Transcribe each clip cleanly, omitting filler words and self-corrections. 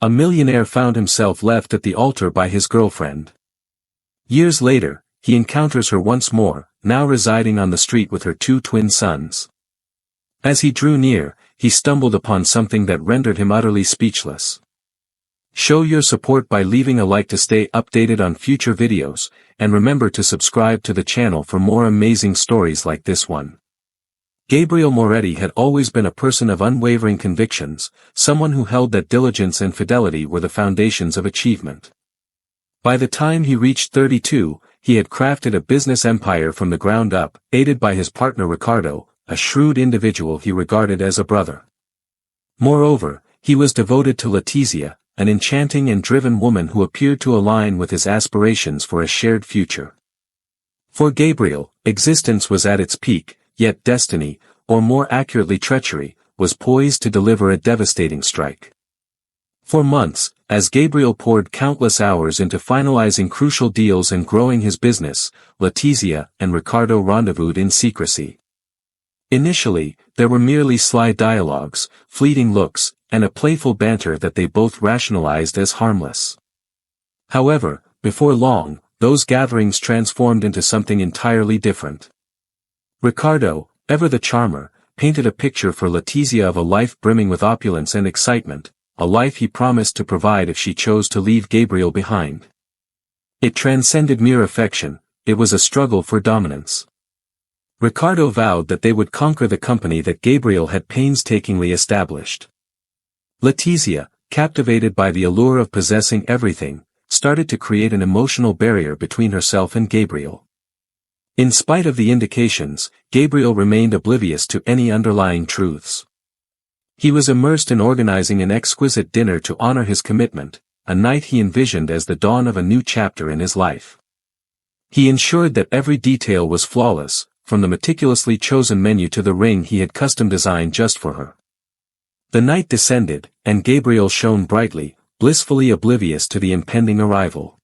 A millionaire found himself left at the altar by his girlfriend. Years later, he encounters her once more, now residing on the street with her two twin sons. As he drew near, he stumbled upon something that rendered him utterly speechless. Show your support by leaving a like to stay updated on future videos, and remember to subscribe to the channel for more amazing stories like this one. Gabriel Moretti had always been a person of unwavering convictions, someone who held that diligence and fidelity were the foundations of achievement. By the time he reached 32, he had crafted a business empire from the ground up, aided by his partner Ricardo, a shrewd individual he regarded as a brother. Moreover, he was devoted to Letizia, an enchanting and driven woman who appeared to align with his aspirations for a shared future. For Gabriel, existence was at its peak, yet destiny, or more accurately treachery, was poised to deliver a devastating strike. For months, as Gabriel poured countless hours into finalizing crucial deals and growing his business, Letizia and Ricardo rendezvoused in secrecy. Initially, there were merely sly dialogues, fleeting looks, and a playful banter that they both rationalized as harmless. However, before long, those gatherings transformed into something entirely different. Ricardo, ever the charmer, painted a picture for Letizia of a life brimming with opulence and excitement, a life he promised to provide if she chose to leave Gabriel behind. It transcended mere affection, it was a struggle for dominance. Ricardo vowed that they would conquer the company that Gabriel had painstakingly established. Letizia, captivated by the allure of possessing everything, started to create an emotional barrier between herself and Gabriel. In spite of the indications, Gabriel remained oblivious to any underlying truths. He was immersed in organizing an exquisite dinner to honor his commitment, a night he envisioned as the dawn of a new chapter in his life. He ensured that every detail was flawless, from the meticulously chosen menu to the ring he had custom designed just for her. The night descended, and Gabriel shone brightly, blissfully oblivious to the impending arrival.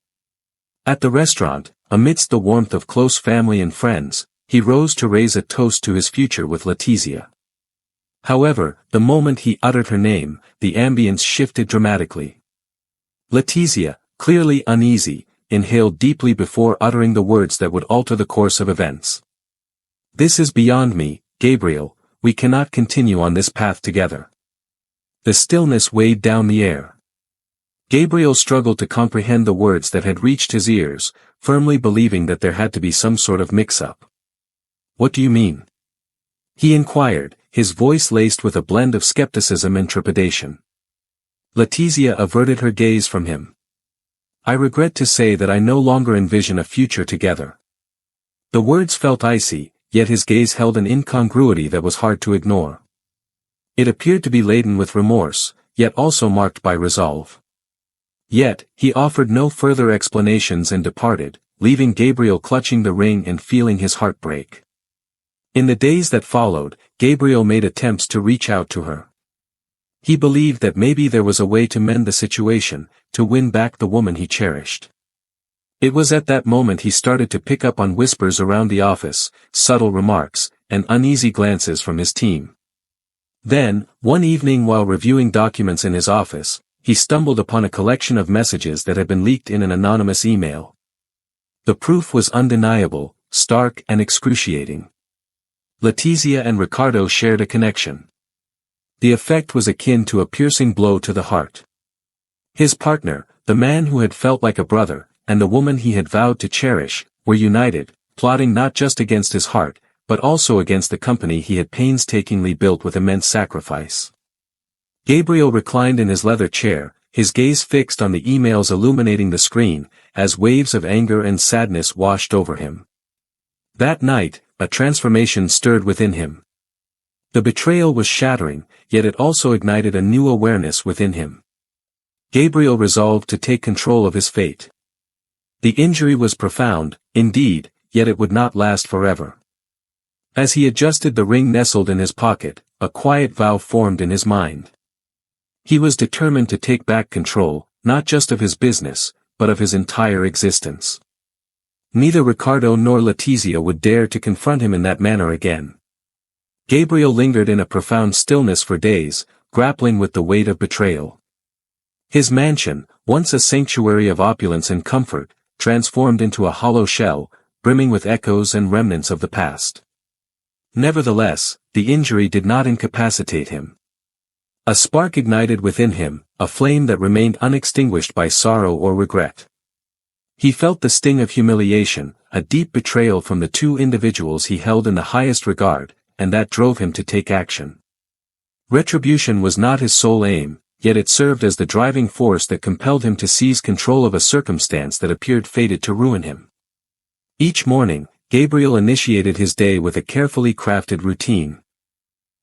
At the restaurant, amidst the warmth of close family and friends, he rose to raise a toast to his future with Letizia. However, the moment he uttered her name, the ambience shifted dramatically. Letizia, clearly uneasy, inhaled deeply before uttering the words that would alter the course of events. "This is beyond me, Gabriel, we cannot continue on this path together." The stillness weighed down the air. Gabriel struggled to comprehend the words that had reached his ears, firmly believing that there had to be some sort of mix-up. "What do you mean?" he inquired, his voice laced with a blend of skepticism and trepidation. Letizia averted her gaze from him. "I regret to say that I no longer envision a future together." The words felt icy, yet his gaze held an incongruity that was hard to ignore. It appeared to be laden with remorse, yet also marked by resolve. Yet, he offered no further explanations and departed, leaving Gabriel clutching the ring and feeling his heart break. In the days that followed, Gabriel made attempts to reach out to her. He believed that maybe there was a way to mend the situation, to win back the woman he cherished. It was at that moment he started to pick up on whispers around the office, subtle remarks, and uneasy glances from his team. Then, one evening while reviewing documents in his office, he stumbled upon a collection of messages that had been leaked in an anonymous email. The proof was undeniable, stark and excruciating. Letizia and Ricardo shared a connection. The effect was akin to a piercing blow to the heart. His partner, the man who had felt like a brother, and the woman he had vowed to cherish, were united, plotting not just against his heart, but also against the company he had painstakingly built with immense sacrifice. Gabriel reclined in his leather chair, his gaze fixed on the emails illuminating the screen, as waves of anger and sadness washed over him. That night, a transformation stirred within him. The betrayal was shattering, yet it also ignited a new awareness within him. Gabriel resolved to take control of his fate. The injury was profound, indeed, yet it would not last forever. As he adjusted the ring nestled in his pocket, a quiet vow formed in his mind. He was determined to take back control, not just of his business, but of his entire existence. Neither Ricardo nor Letizia would dare to confront him in that manner again. Gabriel lingered in a profound stillness for days, grappling with the weight of betrayal. His mansion, once a sanctuary of opulence and comfort, transformed into a hollow shell, brimming with echoes and remnants of the past. Nevertheless, the injury did not incapacitate him. A spark ignited within him, a flame that remained unextinguished by sorrow or regret. He felt the sting of humiliation, a deep betrayal from the two individuals he held in the highest regard, and that drove him to take action. Retribution was not his sole aim, yet it served as the driving force that compelled him to seize control of a circumstance that appeared fated to ruin him. Each morning, Gabriel initiated his day with a carefully crafted routine.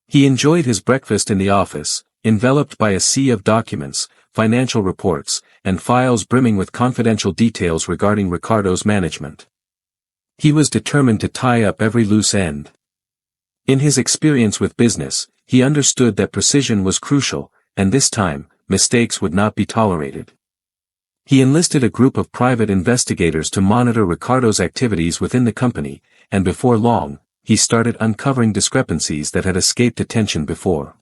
He enjoyed his breakfast in the office, enveloped by a sea of documents, financial reports, and files brimming with confidential details regarding Ricardo's management. He was determined to tie up every loose end. In his experience with business, he understood that precision was crucial, and this time, mistakes would not be tolerated. He enlisted a group of private investigators to monitor Ricardo's activities within the company, and before long, he started uncovering discrepancies that had escaped attention before.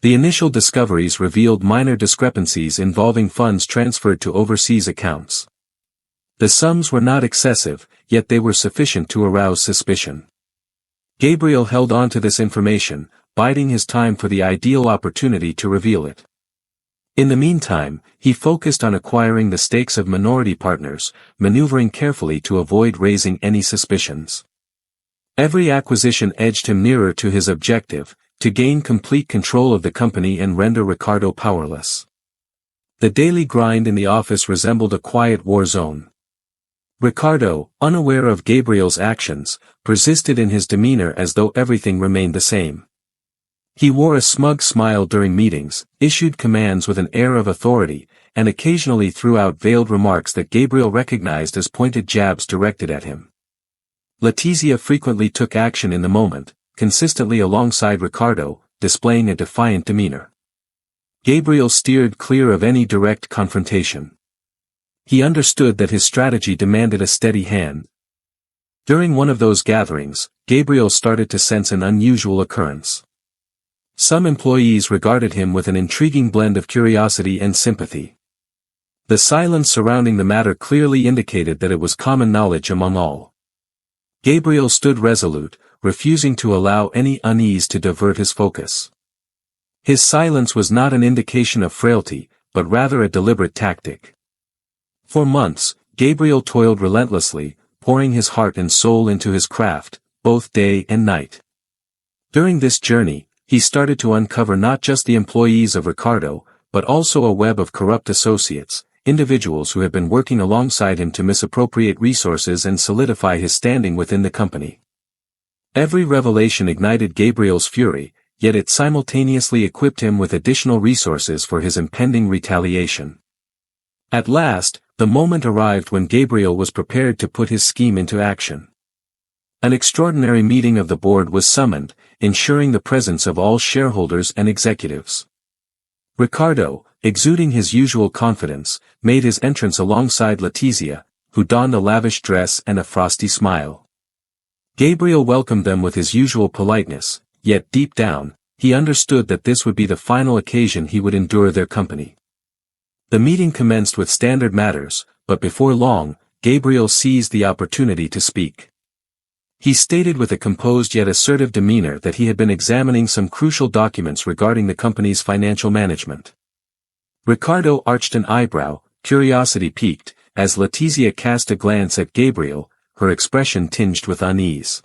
The initial discoveries revealed minor discrepancies involving funds transferred to overseas accounts. The sums were not excessive, yet they were sufficient to arouse suspicion. Gabriel held on to this information, biding his time for the ideal opportunity to reveal it. In the meantime, he focused on acquiring the stakes of minority partners, maneuvering carefully to avoid raising any suspicions. Every acquisition edged him nearer to his objective, to gain complete control of the company and render Ricardo powerless. The daily grind in the office resembled a quiet war zone. Ricardo, unaware of Gabriel's actions, persisted in his demeanor as though everything remained the same. He wore a smug smile during meetings, issued commands with an air of authority, and occasionally threw out veiled remarks that Gabriel recognized as pointed jabs directed at him. Letizia frequently took action in the moment, consistently alongside Ricardo, displaying a defiant demeanor. Gabriel steered clear of any direct confrontation. He understood that his strategy demanded a steady hand. During one of those gatherings, Gabriel started to sense an unusual occurrence. Some employees regarded him with an intriguing blend of curiosity and sympathy. The silence surrounding the matter clearly indicated that it was common knowledge among all. Gabriel stood resolute, refusing to allow any unease to divert his focus. His silence was not an indication of frailty, but rather a deliberate tactic. For months, Gabriel toiled relentlessly, pouring his heart and soul into his craft, both day and night. During this journey, he started to uncover not just the employees of Ricardo, but also a web of corrupt associates, individuals who had been working alongside him to misappropriate resources and solidify his standing within the company. Every revelation ignited Gabriel's fury, yet it simultaneously equipped him with additional resources for his impending retaliation. At last, the moment arrived when Gabriel was prepared to put his scheme into action. An extraordinary meeting of the board was summoned, ensuring the presence of all shareholders and executives. Ricardo, exuding his usual confidence, made his entrance alongside Letizia, who donned a lavish dress and a frosty smile. Gabriel welcomed them with his usual politeness, yet deep down, he understood that this would be the final occasion he would endure their company. The meeting commenced with standard matters, but before long, Gabriel seized the opportunity to speak. He stated with a composed yet assertive demeanor that he had been examining some crucial documents regarding the company's financial management. Ricardo arched an eyebrow, curiosity piqued, as Letizia cast a glance at Gabriel, her expression tinged with unease.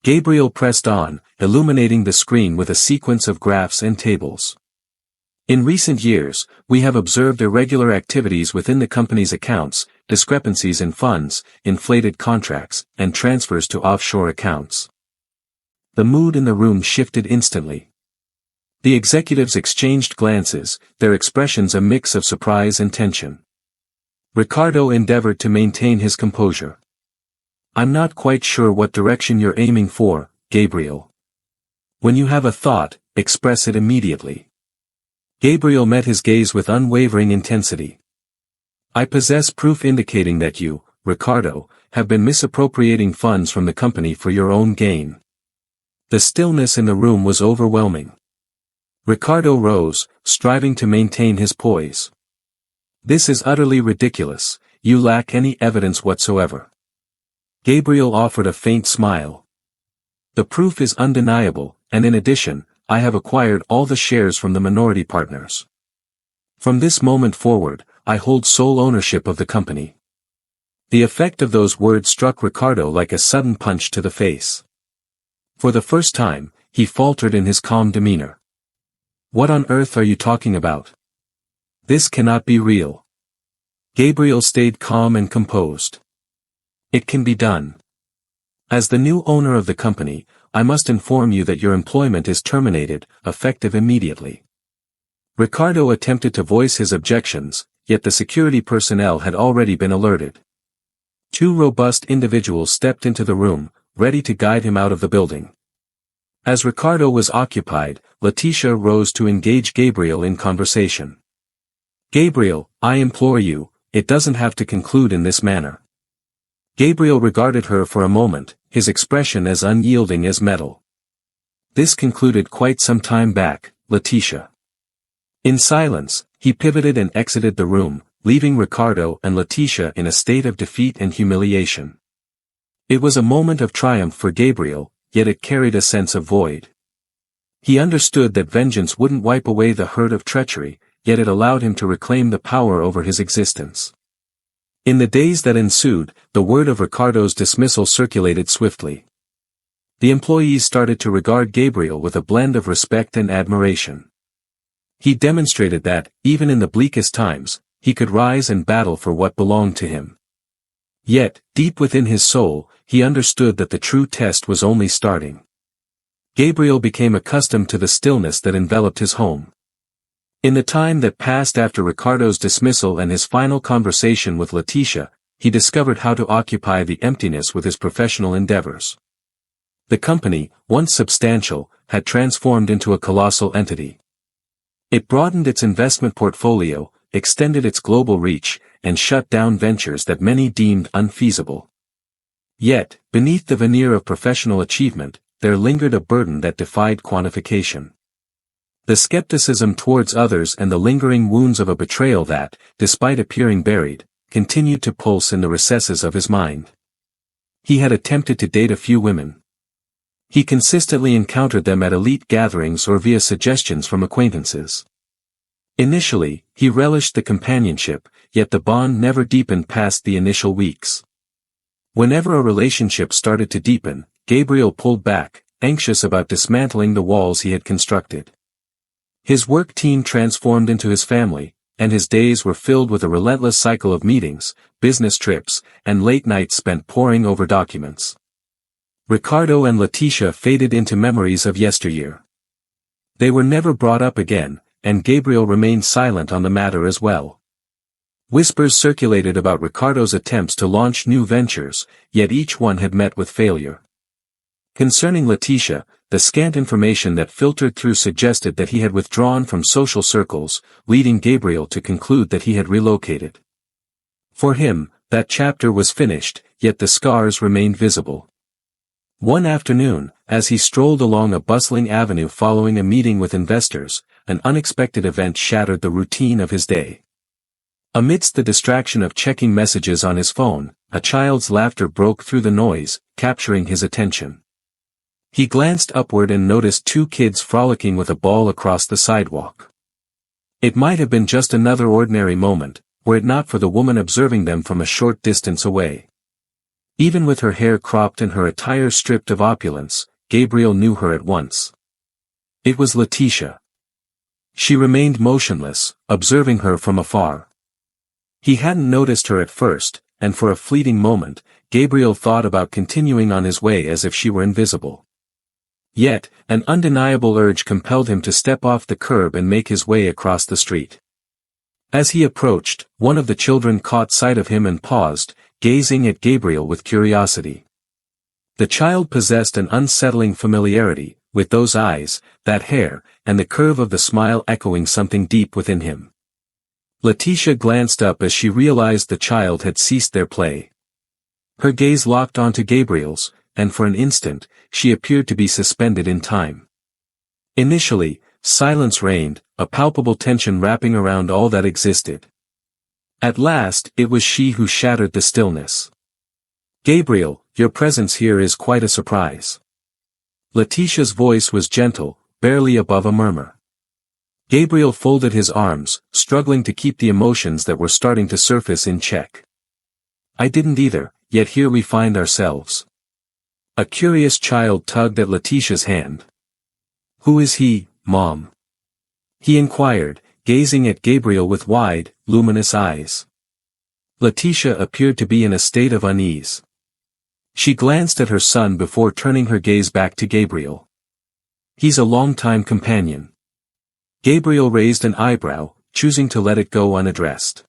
Gabriel pressed on, illuminating the screen with a sequence of graphs and tables. In recent years, we have observed irregular activities within the company's accounts, discrepancies in funds, inflated contracts, and transfers to offshore accounts. The mood in the room shifted instantly. The executives exchanged glances, their expressions a mix of surprise and tension. Ricardo endeavored to maintain his composure. "I'm not quite sure what direction you're aiming for, Gabriel. When you have a thought, express it immediately." Gabriel met his gaze with unwavering intensity. "I possess proof indicating that you, Ricardo, have been misappropriating funds from the company for your own gain." The stillness in the room was overwhelming. Ricardo rose, striving to maintain his poise. This is utterly ridiculous, you lack any evidence whatsoever. Gabriel offered a faint smile. The proof is undeniable, and in addition, I have acquired all the shares from the minority partners. From this moment forward, I hold sole ownership of the company. The effect of those words struck Ricardo like a sudden punch to the face. For the first time, he faltered in his calm demeanor. What on earth are you talking about? This cannot be real. Gabriel stayed calm and composed. It can be done. As the new owner of the company, I must inform you that your employment is terminated, effective immediately. Ricardo attempted to voice his objections, yet the security personnel had already been alerted. Two robust individuals stepped into the room, ready to guide him out of the building. As Ricardo was occupied, Letitia rose to engage Gabriel in conversation. Gabriel, I implore you, it doesn't have to conclude in this manner. Gabriel regarded her for a moment, his expression as unyielding as metal. This concluded quite some time back, Letitia. In silence, he pivoted and exited the room, leaving Ricardo and Letitia in a state of defeat and humiliation. It was a moment of triumph for Gabriel, yet it carried a sense of void. He understood that vengeance wouldn't wipe away the hurt of treachery, yet it allowed him to reclaim the power over his existence. In the days that ensued, the word of Ricardo's dismissal circulated swiftly. The employees started to regard Gabriel with a blend of respect and admiration. He demonstrated that, even in the bleakest times, he could rise and battle for what belonged to him. Yet, deep within his soul, he understood that the true test was only starting. Gabriel became accustomed to the stillness that enveloped his home. In the time that passed after Ricardo's dismissal and his final conversation with Letitia, he discovered how to occupy the emptiness with his professional endeavors. The company, once substantial, had transformed into a colossal entity. It broadened its investment portfolio, extended its global reach, and shut down ventures that many deemed unfeasible. Yet, beneath the veneer of professional achievement, there lingered a burden that defied quantification. The skepticism towards others and the lingering wounds of a betrayal that, despite appearing buried, continued to pulse in the recesses of his mind. He had attempted to date a few women. He consistently encountered them at elite gatherings or via suggestions from acquaintances. Initially, he relished the companionship, yet the bond never deepened past the initial weeks. Whenever a relationship started to deepen, Gabriel pulled back, anxious about dismantling the walls he had constructed. His work team transformed into his family, and his days were filled with a relentless cycle of meetings, business trips, and late nights spent poring over documents. Ricardo and Letitia faded into memories of yesteryear. They were never brought up again, and Gabriel remained silent on the matter as well. Whispers circulated about Ricardo's attempts to launch new ventures, yet each one had met with failure. Concerning Letitia, the scant information that filtered through suggested that he had withdrawn from social circles, leading Gabriel to conclude that he had relocated. For him, that chapter was finished, yet the scars remained visible. One afternoon, as he strolled along a bustling avenue following a meeting with investors, an unexpected event shattered the routine of his day. Amidst the distraction of checking messages on his phone, a child's laughter broke through the noise, capturing his attention. He glanced upward and noticed two kids frolicking with a ball across the sidewalk. It might have been just another ordinary moment, were it not for the woman observing them from a short distance away. Even with her hair cropped and her attire stripped of opulence, Gabriel knew her at once. It was Letitia. She remained motionless, observing her from afar. He hadn't noticed her at first, and for a fleeting moment, Gabriel thought about continuing on his way as if she were invisible. Yet, an undeniable urge compelled him to step off the curb and make his way across the street. As he approached, one of the children caught sight of him and paused, gazing at Gabriel with curiosity. The child possessed an unsettling familiarity, with those eyes, that hair, and the curve of the smile echoing something deep within him. Letitia glanced up as she realized the child had ceased their play. Her gaze locked onto Gabriel's, and for an instant, she appeared to be suspended in time. Initially, silence reigned, a palpable tension wrapping around all that existed. At last, it was she who shattered the stillness. "Gabriel, your presence here is quite a surprise." Letitia's voice was gentle, barely above a murmur. Gabriel folded his arms, struggling to keep the emotions that were starting to surface in check. "I didn't either, yet here we find ourselves." A curious child tugged at Letitia's hand. "Who is he, Mom?" he inquired, gazing at Gabriel with wide, luminous eyes. Letitia appeared to be in a state of unease. She glanced at her son before turning her gaze back to Gabriel. "He's a longtime companion." Gabriel raised an eyebrow, choosing to let it go unaddressed.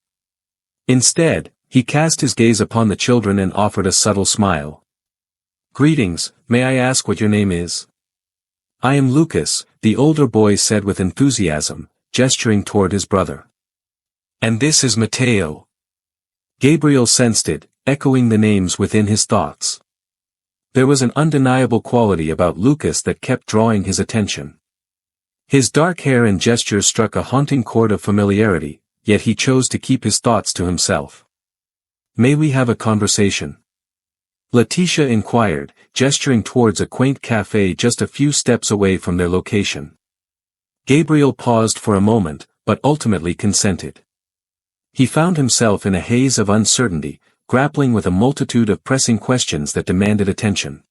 Instead, he cast his gaze upon the children and offered a subtle smile. "Greetings, may I ask what your name is?" "I am Lucas," the older boy said with enthusiasm, gesturing toward his brother. "And this is Matteo." Gabriel sensed it, echoing the names within his thoughts. There was an undeniable quality about Lucas that kept drawing his attention. His dark hair and gestures struck a haunting chord of familiarity, yet he chose to keep his thoughts to himself. "May we have a conversation?" Letitia inquired, gesturing towards a quaint cafe just a few steps away from their location. Gabriel paused for a moment, but ultimately consented. He found himself in a haze of uncertainty, grappling with a multitude of pressing questions that demanded attention.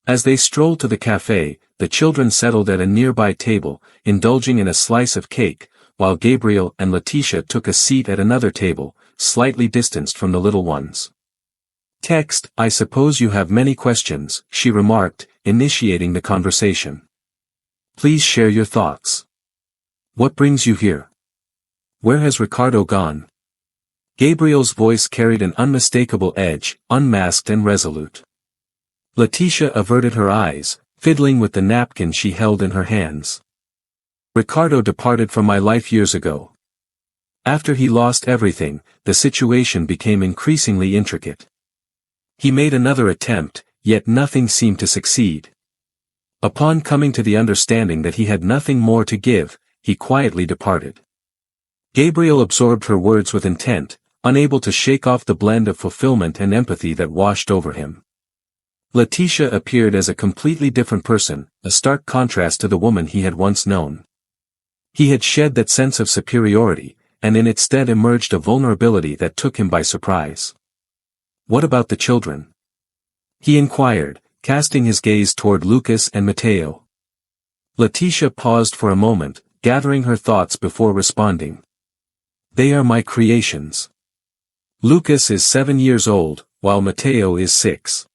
As they strolled to the cafe, the children settled at a nearby table, indulging in a slice of cake, while Gabriel and Letitia took a seat at another table, slightly distanced from the little ones. "Text, I suppose you have many questions," she remarked, initiating the conversation. "Please share your thoughts. What brings you here? Where has Ricardo gone?" Gabriel's voice carried an unmistakable edge, unmasked and resolute. Letitia averted her eyes, fiddling with the napkin she held in her hands. "Ricardo departed from my life years ago. After he lost everything, the situation became increasingly intricate. He made another attempt, yet nothing seemed to succeed. Upon coming to the understanding that he had nothing more to give, he quietly departed." Gabriel absorbed her words with intent, unable to shake off the blend of fulfillment and empathy that washed over him. Letitia appeared as a completely different person, a stark contrast to the woman he had once known. He had shed that sense of superiority, and in its stead emerged a vulnerability that took him by surprise. "What about the children?" he inquired, casting his gaze toward Lucas and Matteo. Letitia paused for a moment, gathering her thoughts before responding. "They are my creations. Lucas is 7 years old, while Matteo is 6.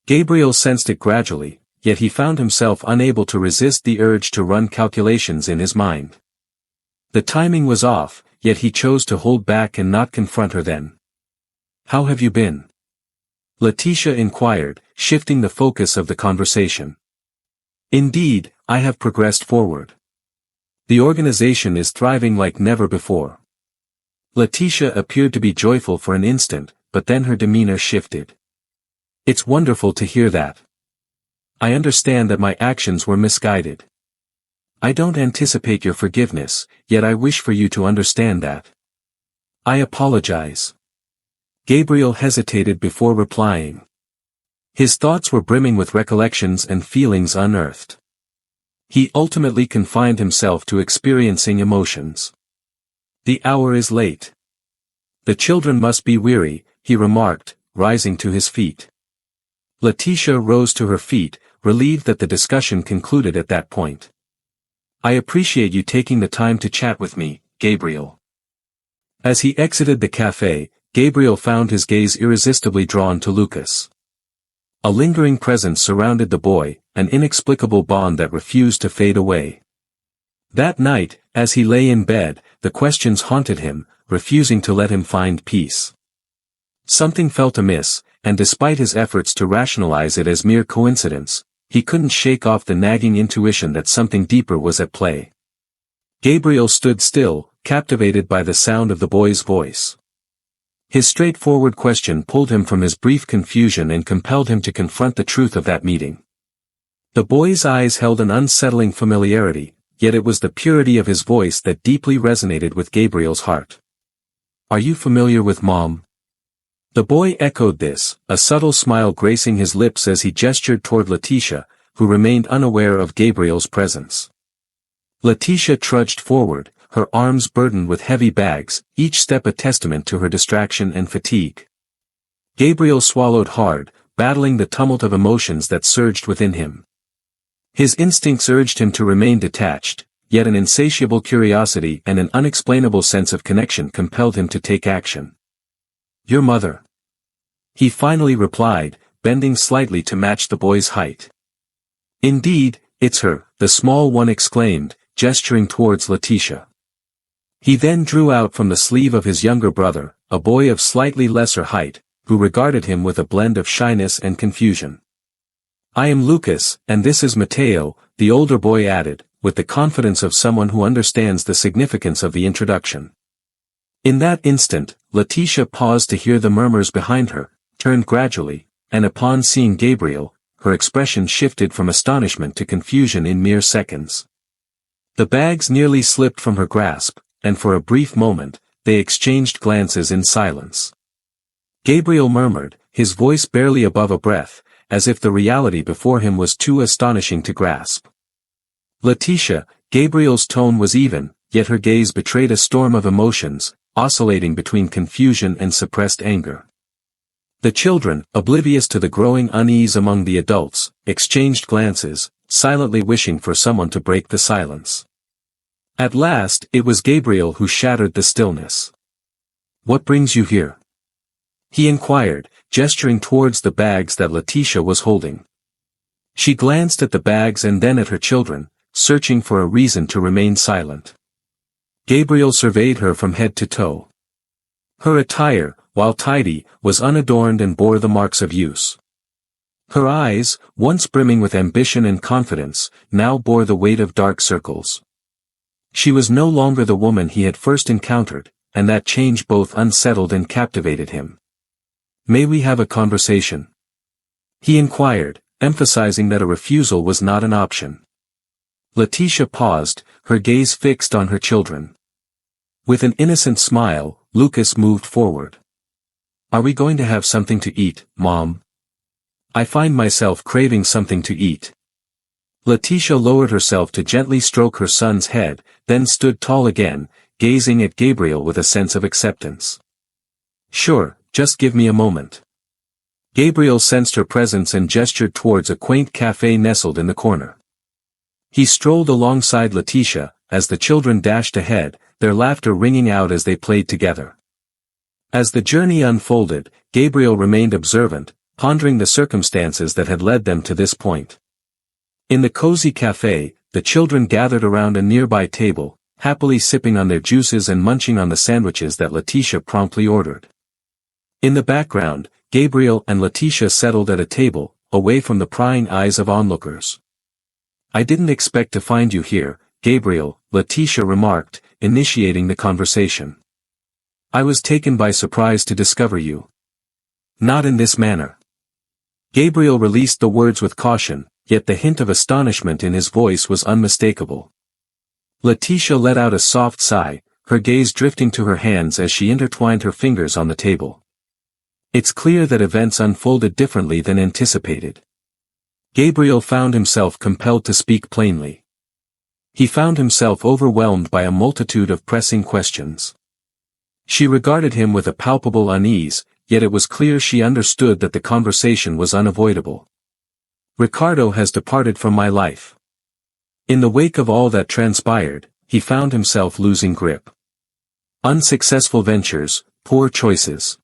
Gabriel sensed it gradually, yet he found himself unable to resist the urge to run calculations in his mind. The timing was off, yet he chose to hold back and not confront her then. "How have you been?" Letitia inquired, shifting the focus of the conversation. "Indeed, I have progressed forward. The organization is thriving like never before." Letitia appeared to be joyful for an instant, but then her demeanor shifted. "It's wonderful to hear that. I understand that my actions were misguided. I don't anticipate your forgiveness, yet I wish for you to understand that. I apologize." Gabriel hesitated before replying. His thoughts were brimming with recollections and feelings unearthed. He ultimately confined himself to experiencing emotions. "The hour is late. The children must be weary," he remarked, rising to his feet. Letitia rose to her feet, relieved that the discussion concluded at that point. "I appreciate you taking the time to chat with me, Gabriel." As he exited the cafe, Gabriel found his gaze irresistibly drawn to Lucas. A lingering presence surrounded the boy, an inexplicable bond that refused to fade away. That night, as he lay in bed, the questions haunted him, refusing to let him find peace. Something felt amiss, and despite his efforts to rationalize it as mere coincidence, he couldn't shake off the nagging intuition that something deeper was at play. Gabriel stood still, captivated by the sound of the boy's voice. His straightforward question pulled him from his brief confusion and compelled him to confront the truth of that meeting. The boy's eyes held an unsettling familiarity, yet it was the purity of his voice that deeply resonated with Gabriel's heart. "Are you familiar with Mom?" The boy echoed this, a subtle smile gracing his lips as he gestured toward Letitia, who remained unaware of Gabriel's presence. Letitia trudged forward, her arms burdened with heavy bags, each step a testament to her distraction and fatigue. Gabriel swallowed hard, battling the tumult of emotions that surged within him. His instincts urged him to remain detached, yet an insatiable curiosity and an unexplainable sense of connection compelled him to take action. "Your mother," he finally replied, bending slightly to match the boy's height. "Indeed, it's her," the small one exclaimed, gesturing towards Letitia. He then drew out from the sleeve of his younger brother, a boy of slightly lesser height, who regarded him with a blend of shyness and confusion. "I am Lucas, and this is Mateo," the older boy added, with the confidence of someone who understands the significance of the introduction. In that instant, Letitia paused to hear the murmurs behind her, turned gradually, and upon seeing Gabriel, her expression shifted from astonishment to confusion in mere seconds. The bags nearly slipped from her grasp, and for a brief moment, they exchanged glances in silence. Gabriel murmured, his voice barely above a breath, as if the reality before him was too astonishing to grasp. "Letitia," Gabriel's tone was even, yet her gaze betrayed a storm of emotions, oscillating between confusion and suppressed anger. The children, oblivious to the growing unease among the adults, exchanged glances, silently wishing for someone to break the silence. At last, it was Gabriel who shattered the stillness. "What brings you here?" he inquired, gesturing towards the bags that Letitia was holding. She glanced at the bags and then at her children, searching for a reason to remain silent. Gabriel surveyed her from head to toe. Her attire, while tidy, was unadorned and bore the marks of use. Her eyes, once brimming with ambition and confidence, now bore the weight of dark circles. She was no longer the woman he had first encountered, and that change both unsettled and captivated him. "May we have a conversation?" he inquired, emphasizing that a refusal was not an option. Letitia paused, her gaze fixed on her children. With an innocent smile, Lucas moved forward. "Are we going to have something to eat, Mom? I find myself craving something to eat." Letitia lowered herself to gently stroke her son's head, then stood tall again, gazing at Gabriel with a sense of acceptance. "Sure, just give me a moment." Gabriel sensed her presence and gestured towards a quaint cafe nestled in the corner. He strolled alongside Letitia, as the children dashed ahead, their laughter ringing out as they played together. As the journey unfolded, Gabriel remained observant, pondering the circumstances that had led them to this point. In the cozy cafe, the children gathered around a nearby table, happily sipping on their juices and munching on the sandwiches that Letitia promptly ordered. In the background, Gabriel and Letitia settled at a table, away from the prying eyes of onlookers. "I didn't expect to find you here, Gabriel," Letitia remarked, initiating the conversation. "I was taken by surprise to discover you." "Not in this manner." Gabriel released the words with caution, yet the hint of astonishment in his voice was unmistakable. Letitia let out a soft sigh, her gaze drifting to her hands as she intertwined her fingers on the table. It's clear that events unfolded differently than anticipated. Gabriel found himself compelled to speak plainly. He found himself overwhelmed by a multitude of pressing questions. She regarded him with a palpable unease, yet it was clear she understood that the conversation was unavoidable. "Ricardo has departed from my life." In the wake of all that transpired, he found himself losing grip. Unsuccessful ventures, poor choices.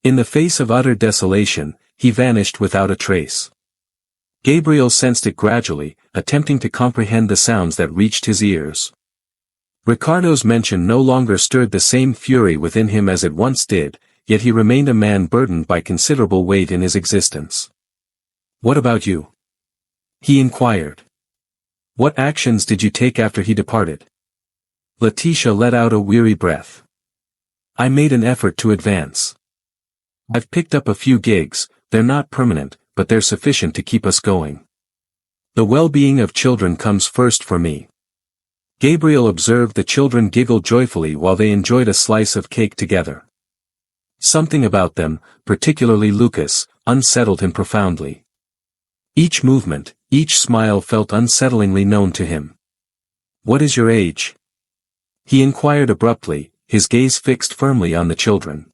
In the face of utter desolation, he vanished without a trace. Gabriel sensed it gradually, attempting to comprehend the sounds that reached his ears. Ricardo's mention no longer stirred the same fury within him as it once did, yet he remained a man burdened by considerable weight in his existence. "What about you?" he inquired. "What actions did you take after he departed?" Letitia let out a weary breath. "I made an effort to advance. I've picked up a few gigs, they're not permanent, but they're sufficient to keep us going. The well-being of children comes first for me." Gabriel observed the children giggle joyfully while they enjoyed a slice of cake together. Something about them, particularly Lucas, unsettled him profoundly. Each movement, each smile felt unsettlingly known to him. "What is your age?" he inquired abruptly, his gaze fixed firmly on the children.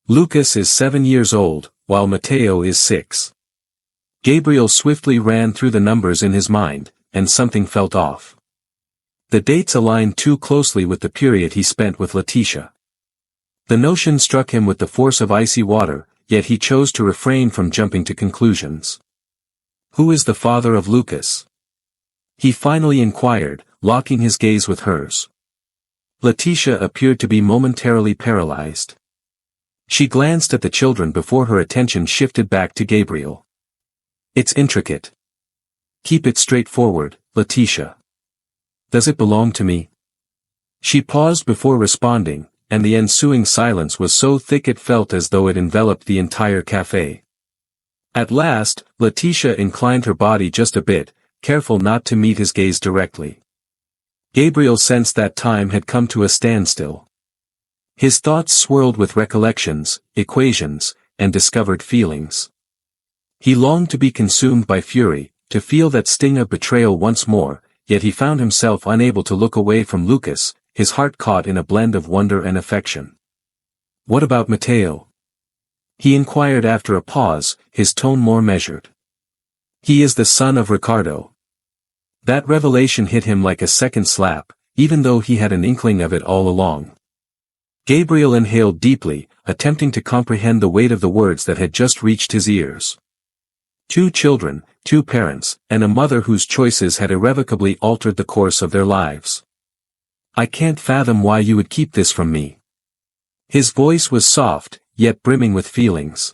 "Lucas is 7 years old, while Mateo is 6. Gabriel swiftly ran through the numbers in his mind, and something felt off. The dates aligned too closely with the period he spent with Letitia. The notion struck him with the force of icy water, yet he chose to refrain from jumping to conclusions. "Who is the father of Lucas?" he finally inquired, locking his gaze with hers. Letitia appeared to be momentarily paralyzed. She glanced at the children before her attention shifted back to Gabriel. "It's intricate. Keep it straightforward, Letitia. Does it belong to me?" She paused before responding, and the ensuing silence was so thick it felt as though it enveloped the entire cafe. At last, Letitia inclined her body just a bit, careful not to meet his gaze directly. Gabriel sensed that time had come to a standstill. His thoughts swirled with recollections, equations, and discovered feelings. He longed to be consumed by fury, to feel that sting of betrayal once more, yet he found himself unable to look away from Lucas, his heart caught in a blend of wonder and affection. "What about Mateo?" he inquired after a pause, his tone more measured. "He is the son of Ricardo." That revelation hit him like a second slap, even though he had an inkling of it all along. Gabriel inhaled deeply, attempting to comprehend the weight of the words that had just reached his ears. 2 children, 2 parents, and a mother whose choices had irrevocably altered the course of their lives. "I can't fathom why you would keep this from me." His voice was soft, yet brimming with feelings.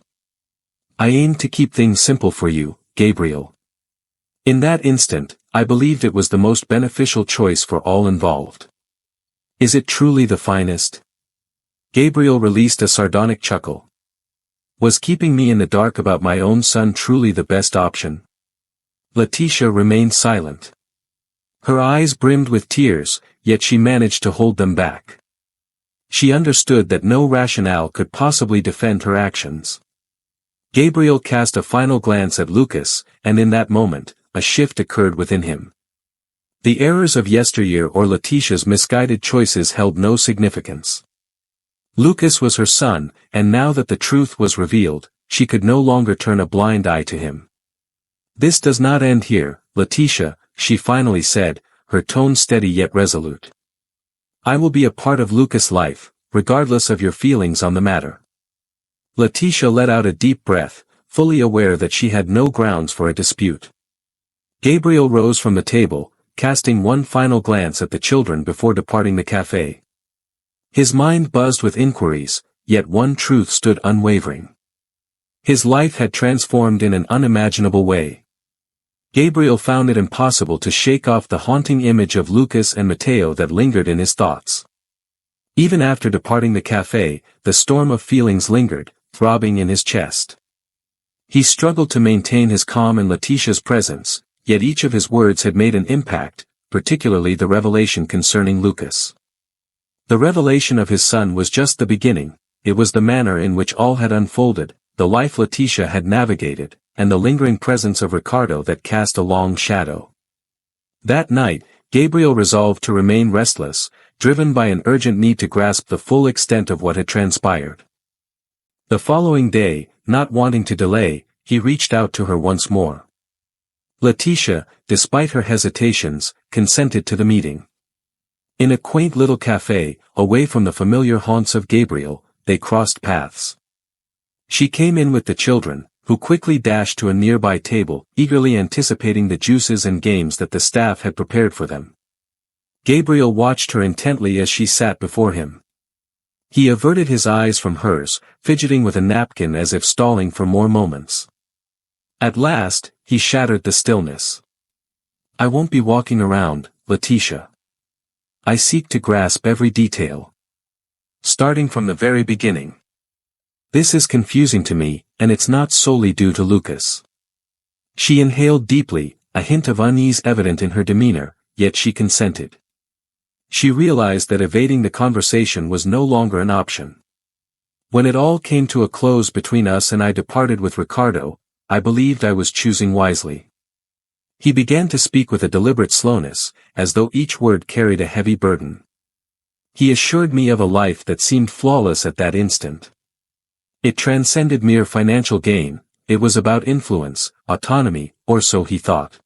"I aim to keep things simple for you, Gabriel." In that instant, I believed it was the most beneficial choice for all involved. "Is it truly the finest?" Gabriel released a sardonic chuckle. "Was keeping me in the dark about my own son truly the best option?" Letitia remained silent. Her eyes brimmed with tears, yet she managed to hold them back. She understood that no rationale could possibly defend her actions. Gabriel cast a final glance at Lucas, and in that moment, a shift occurred within him. The errors of yesteryear or Letitia's misguided choices held no significance. Lucas was her son, and now that the truth was revealed, she could no longer turn a blind eye to him. "This does not end here, Letitia," she finally said, her tone steady yet resolute. "I will be a part of Lucas' life, regardless of your feelings on the matter." Letitia let out a deep breath, fully aware that she had no grounds for a dispute. Gabriel rose from the table, casting one final glance at the children before departing the cafe. His mind buzzed with inquiries, yet one truth stood unwavering. His life had transformed in an unimaginable way. Gabriel found it impossible to shake off the haunting image of Lucas and Mateo that lingered in his thoughts. Even after departing the cafe, the storm of feelings lingered, throbbing in his chest. He struggled to maintain his calm in Letitia's presence, yet each of his words had made an impact, particularly the revelation concerning Lucas. The revelation of his son was just the beginning, it was the manner in which all had unfolded, the life Letitia had navigated, and the lingering presence of Ricardo that cast a long shadow. That night, Gabriel resolved to remain restless, driven by an urgent need to grasp the full extent of what had transpired. The following day, not wanting to delay, he reached out to her once more. Letitia, despite her hesitations, consented to the meeting. In a quaint little cafe, away from the familiar haunts of Gabriel, they crossed paths. She came in with the children, who quickly dashed to a nearby table, eagerly anticipating the juices and games that the staff had prepared for them. Gabriel watched her intently as she sat before him. He averted his eyes from hers, fidgeting with a napkin as if stalling for more moments. At last, he shattered the stillness. "I won't be walking around, Letitia. I seek to grasp every detail. Starting from the very beginning. This is confusing to me, and it's not solely due to Lucas." She inhaled deeply, a hint of unease evident in her demeanor, yet she consented. She realized that evading the conversation was no longer an option. When it all came to a close between us and I departed with Ricardo, I believed I was choosing wisely. He began to speak with a deliberate slowness, as though each word carried a heavy burden. He assured me of a life that seemed flawless at that instant. It transcended mere financial gain, it was about influence, autonomy, or so he thought.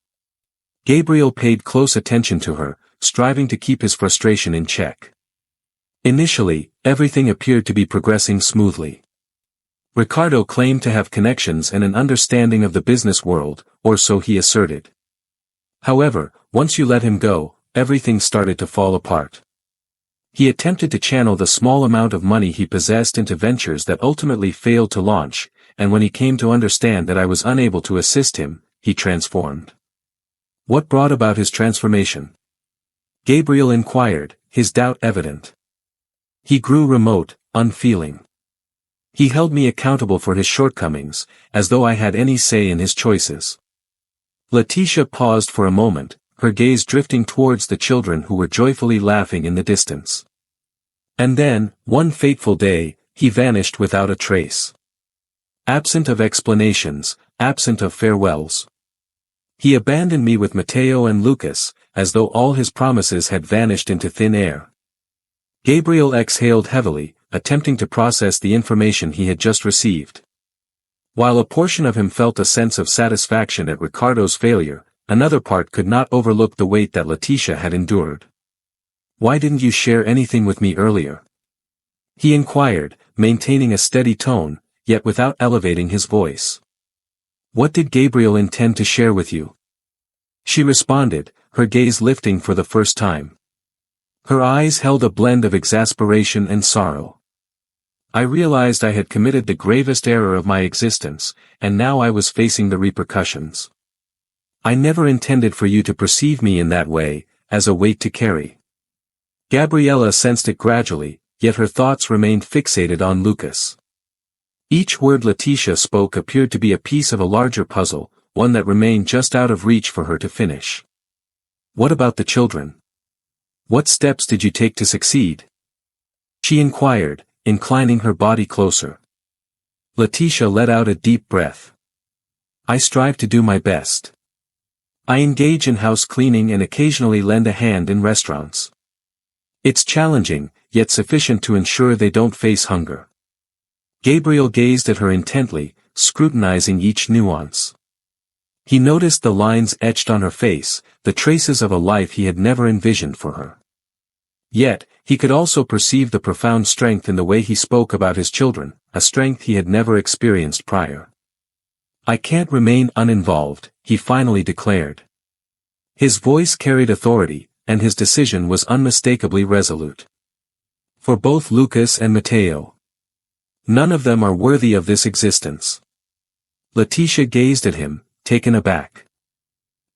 Gabriel paid close attention to her, striving to keep his frustration in check. Initially, everything appeared to be progressing smoothly. Ricardo claimed to have connections and an understanding of the business world, or so he asserted. However, once you let him go, everything started to fall apart. He attempted to channel the small amount of money he possessed into ventures that ultimately failed to launch, and when he came to understand that I was unable to assist him, he transformed. What brought about his transformation? Gabriel inquired, his doubt evident. He grew remote, unfeeling. He held me accountable for his shortcomings, as though I had any say in his choices. Letitia paused for a moment, her gaze drifting towards the children who were joyfully laughing in the distance. And then, one fateful day, he vanished without a trace. Absent of explanations, absent of farewells. He abandoned me with Matteo and Lucas, as though all his promises had vanished into thin air. Gabriel exhaled heavily, attempting to process the information he had just received. While a portion of him felt a sense of satisfaction at Ricardo's failure, another part could not overlook the weight that Letitia had endured. Why didn't you share anything with me earlier? He inquired, maintaining a steady tone, yet without elevating his voice. What did Gabriel intend to share with you? She responded, her gaze lifting for the first time. Her eyes held a blend of exasperation and sorrow. I realized I had committed the gravest error of my existence, and now I was facing the repercussions. I never intended for you to perceive me in that way, as a weight to carry. Gabriella sensed it gradually, yet her thoughts remained fixated on Lucas. Each word Letitia spoke appeared to be a piece of a larger puzzle, one that remained just out of reach for her to finish. What about the children? What steps did you take to succeed? She inquired, inclining her body closer. Letitia let out a deep breath. I strive to do my best. I engage in house cleaning and occasionally lend a hand in restaurants. It's challenging, yet sufficient to ensure they don't face hunger. Gabriel gazed at her intently, scrutinizing each nuance. He noticed the lines etched on her face, the traces of a life he had never envisioned for her. Yet, he could also perceive the profound strength in the way he spoke about his children, a strength he had never experienced prior. I can't remain uninvolved, he finally declared. His voice carried authority, and his decision was unmistakably resolute. For both Lucas and Matteo. None of them are worthy of this existence. Letitia gazed at him, taken aback.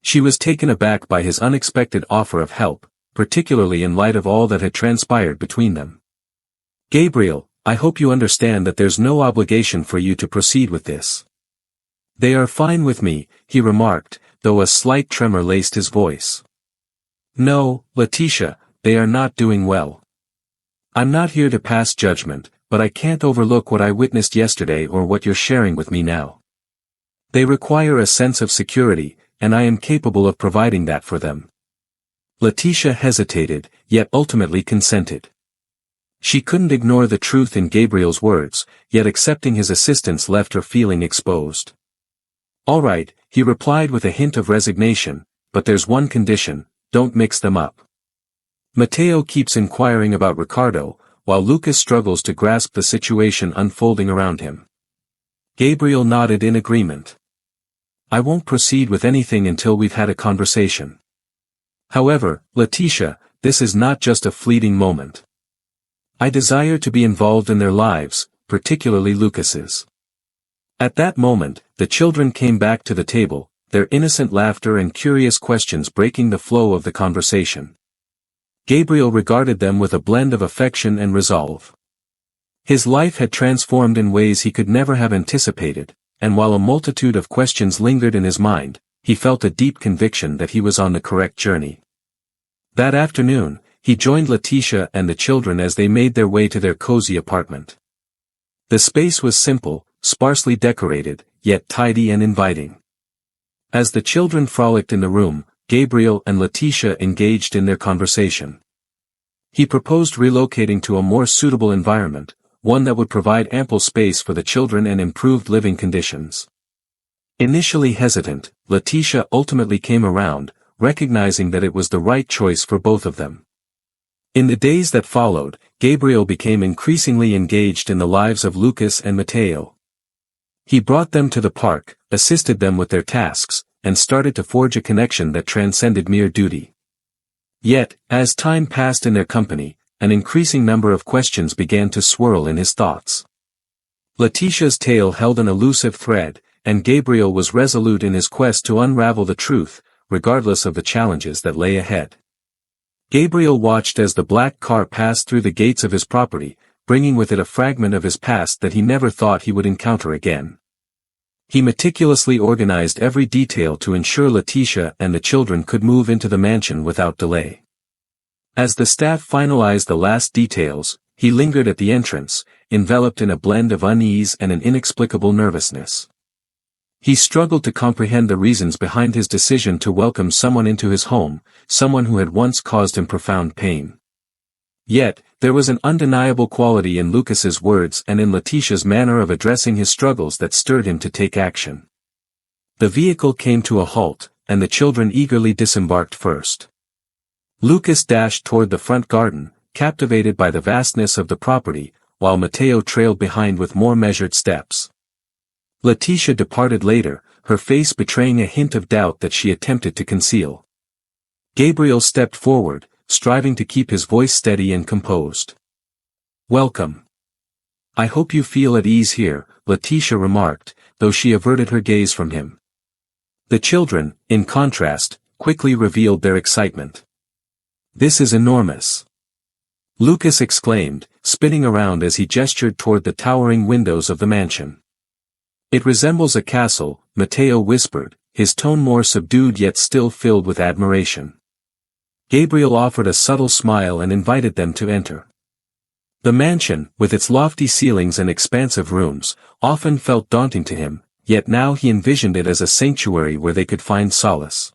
She was taken aback by his unexpected offer of help, particularly in light of all that had transpired between them. Gabriel, I hope you understand that there's no obligation for you to proceed with this. They are fine with me, he remarked, though a slight tremor laced his voice. No, Letitia, they are not doing well. I'm not here to pass judgment, but I can't overlook what I witnessed yesterday or what you're sharing with me now. They require a sense of security, and I am capable of providing that for them. Letitia hesitated, yet ultimately consented. She couldn't ignore the truth in Gabriel's words, yet accepting his assistance left her feeling exposed. All right, he replied with a hint of resignation, but there's one condition, don't mix them up. Matteo keeps inquiring about Ricardo, while Lucas struggles to grasp the situation unfolding around him. Gabriel nodded in agreement. I won't proceed with anything until we've had a conversation. However, Letitia, this is not just a fleeting moment. I desire to be involved in their lives, particularly Lucas's. At that moment, the children came back to the table, their innocent laughter and curious questions breaking the flow of the conversation. Gabriel regarded them with a blend of affection and resolve. His life had transformed in ways he could never have anticipated, and while a multitude of questions lingered in his mind, he felt a deep conviction that he was on the correct journey. That afternoon, he joined Letitia and the children as they made their way to their cozy apartment. The space was simple, sparsely decorated, yet tidy and inviting. As the children frolicked in the room, Gabriel and Letitia engaged in their conversation. He proposed relocating to a more suitable environment, one that would provide ample space for the children and improved living conditions. Initially hesitant, Letitia ultimately came around, recognizing that it was the right choice for both of them. In the days that followed, Gabriel became increasingly engaged in the lives of Lucas and Mateo. He brought them to the park, assisted them with their tasks, and started to forge a connection that transcended mere duty. Yet, as time passed in their company, an increasing number of questions began to swirl in his thoughts. Letitia's tale held an elusive thread, and Gabriel was resolute in his quest to unravel the truth, regardless of the challenges that lay ahead. Gabriel watched as the black car passed through the gates of his property, bringing with it a fragment of his past that he never thought he would encounter again. He meticulously organized every detail to ensure Letitia and the children could move into the mansion without delay. As the staff finalized the last details, he lingered at the entrance, enveloped in a blend of unease and an inexplicable nervousness. He struggled to comprehend the reasons behind his decision to welcome someone into his home, someone who had once caused him profound pain. Yet, there was an undeniable quality in Lucas's words and in Letitia's manner of addressing his struggles that stirred him to take action. The vehicle came to a halt, and the children eagerly disembarked first. Lucas dashed toward the front garden, captivated by the vastness of the property, while Mateo trailed behind with more measured steps. Letitia departed later, her face betraying a hint of doubt that she attempted to conceal. Gabriel stepped forward, striving to keep his voice steady and composed. "Welcome. I hope you feel at ease here," Letitia remarked, though she averted her gaze from him. The children, in contrast, quickly revealed their excitement. "This is enormous," Lucas exclaimed, spinning around as he gestured toward the towering windows of the mansion. "It resembles a castle," Mateo whispered, his tone more subdued yet still filled with admiration. Gabriel offered a subtle smile and invited them to enter. The mansion, with its lofty ceilings and expansive rooms, often felt daunting to him, yet now he envisioned it as a sanctuary where they could find solace.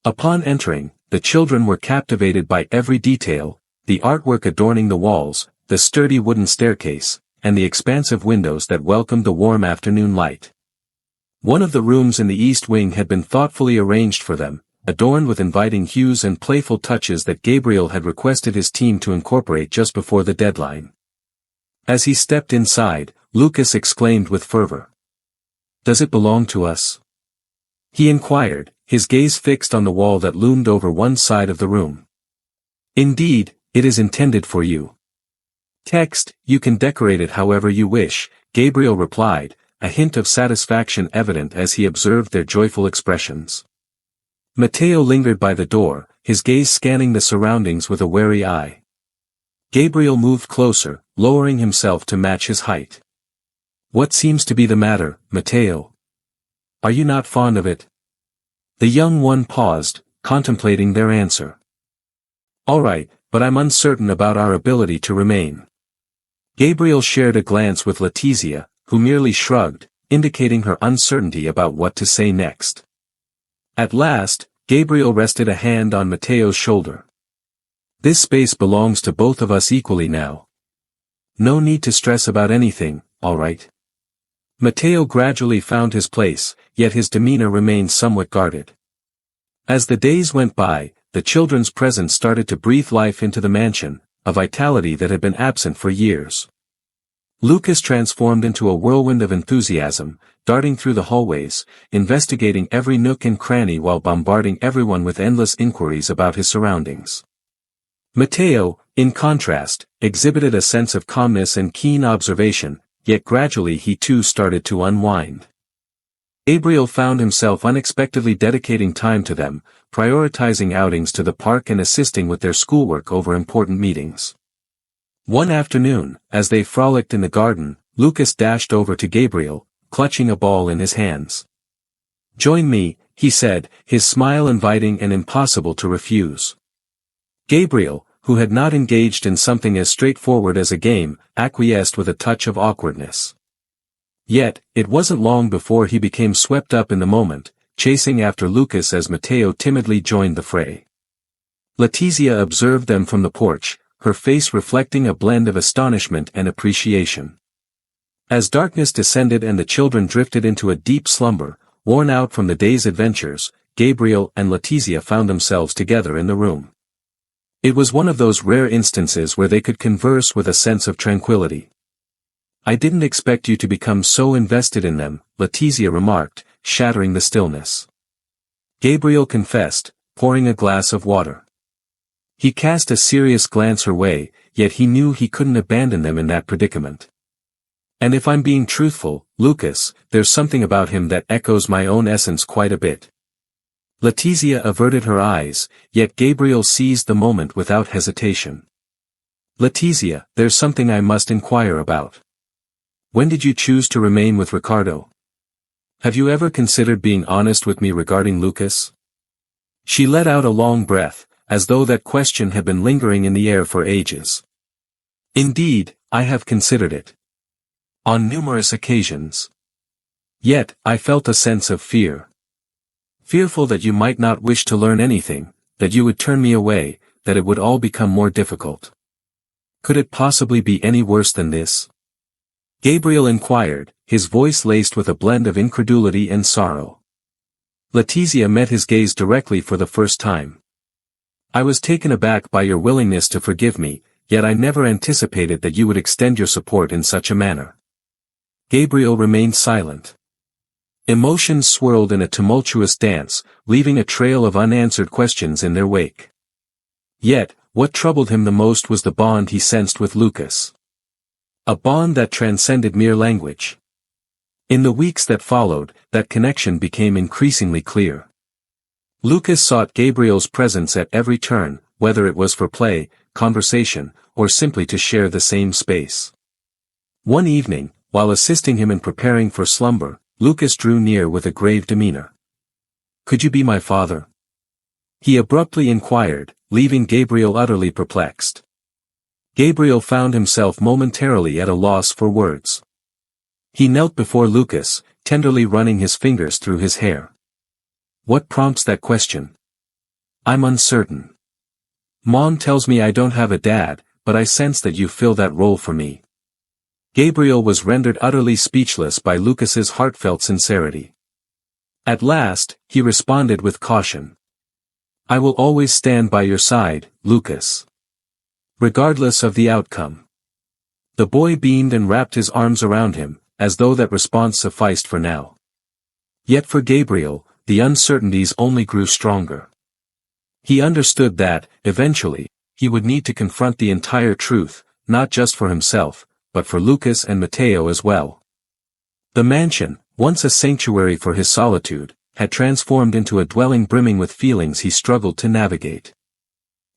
Upon entering, the children were captivated by every detail, the artwork adorning the walls, the sturdy wooden staircase, and the expansive windows that welcomed the warm afternoon light. One of the rooms in the east wing had been thoughtfully arranged for them, adorned with inviting hues and playful touches that Gabriel had requested his team to incorporate just before the deadline. As he stepped inside, Lucas exclaimed with fervor. "Does it belong to us?" he inquired, his gaze fixed on the wall that loomed over one side of the room. "Indeed, it is intended for you. Text, you can decorate it however you wish," Gabriel replied, a hint of satisfaction evident as he observed their joyful expressions. Mateo lingered by the door, his gaze scanning the surroundings with a wary eye. Gabriel moved closer, lowering himself to match his height. "What seems to be the matter, Mateo? Are you not fond of it?" The young one paused, contemplating their answer. "All right, but I'm uncertain about our ability to remain." Gabriel shared a glance with Letitia, who merely shrugged, indicating her uncertainty about what to say next. At last, Gabriel rested a hand on Mateo's shoulder. "This space belongs to both of us equally now. No need to stress about anything, all right?" Mateo gradually found his place, yet his demeanor remained somewhat guarded. As the days went by, the children's presence started to breathe life into the mansion, a vitality that had been absent for years. Lucas transformed into a whirlwind of enthusiasm, darting through the hallways, investigating every nook and cranny while bombarding everyone with endless inquiries about his surroundings. Mateo, in contrast, exhibited a sense of calmness and keen observation, yet gradually he too started to unwind. Gabriel found himself unexpectedly dedicating time to them, prioritizing outings to the park and assisting with their schoolwork over important meetings. One afternoon, as they frolicked in the garden, Lucas dashed over to Gabriel, clutching a ball in his hands. "Join me," he said, his smile inviting and impossible to refuse. Gabriel, who had not engaged in something as straightforward as a game, acquiesced with a touch of awkwardness. Yet, it wasn't long before he became swept up in the moment, chasing after Lucas as Matteo timidly joined the fray. Letizia observed them from the porch, her face reflecting a blend of astonishment and appreciation. As darkness descended and the children drifted into a deep slumber, worn out from the day's adventures, Gabriel and Letizia found themselves together in the room. It was one of those rare instances where they could converse with a sense of tranquility. "I didn't expect you to become so invested in them," Letizia remarked, shattering the stillness. Gabriel confessed, pouring a glass of water. He cast a serious glance her way, yet he knew he couldn't abandon them in that predicament. "And if I'm being truthful, Lucas, there's something about him that echoes my own essence quite a bit." Letizia averted her eyes, yet Gabriel seized the moment without hesitation. "Letizia, there's something I must inquire about. When did you choose to remain with Ricardo? Have you ever considered being honest with me regarding Lucas?" She let out a long breath, as though that question had been lingering in the air for ages. "Indeed, I have considered it. On numerous occasions. Yet, I felt a sense of fear. Fearful that you might not wish to learn anything, that you would turn me away, that it would all become more difficult. Could it possibly be any worse than this?" Gabriel inquired, his voice laced with a blend of incredulity and sorrow. Letizia met his gaze directly for the first time. "I was taken aback by your willingness to forgive me, yet I never anticipated that you would extend your support in such a manner." Gabriel remained silent. Emotions swirled in a tumultuous dance, leaving a trail of unanswered questions in their wake. Yet, what troubled him the most was the bond he sensed with Lucas. A bond that transcended mere language. In the weeks that followed, that connection became increasingly clear. Lucas sought Gabriel's presence at every turn, whether it was for play, conversation, or simply to share the same space. One evening, while assisting him in preparing for slumber, Lucas drew near with a grave demeanor. "Could you be my father?" he abruptly inquired, leaving Gabriel utterly perplexed. Gabriel found himself momentarily at a loss for words. He knelt before Lucas, tenderly running his fingers through his hair. "What prompts that question?" "I'm uncertain. Mom tells me I don't have a dad, but I sense that you fill that role for me." Gabriel was rendered utterly speechless by Lucas's heartfelt sincerity. At last, he responded with caution. "I will always stand by your side, Lucas. Regardless of the outcome." The boy beamed and wrapped his arms around him, as though that response sufficed for now. Yet for Gabriel, the uncertainties only grew stronger. He understood that, eventually, he would need to confront the entire truth, not just for himself, but for Lucas and Matteo as well. The mansion, once a sanctuary for his solitude, had transformed into a dwelling brimming with feelings he struggled to navigate.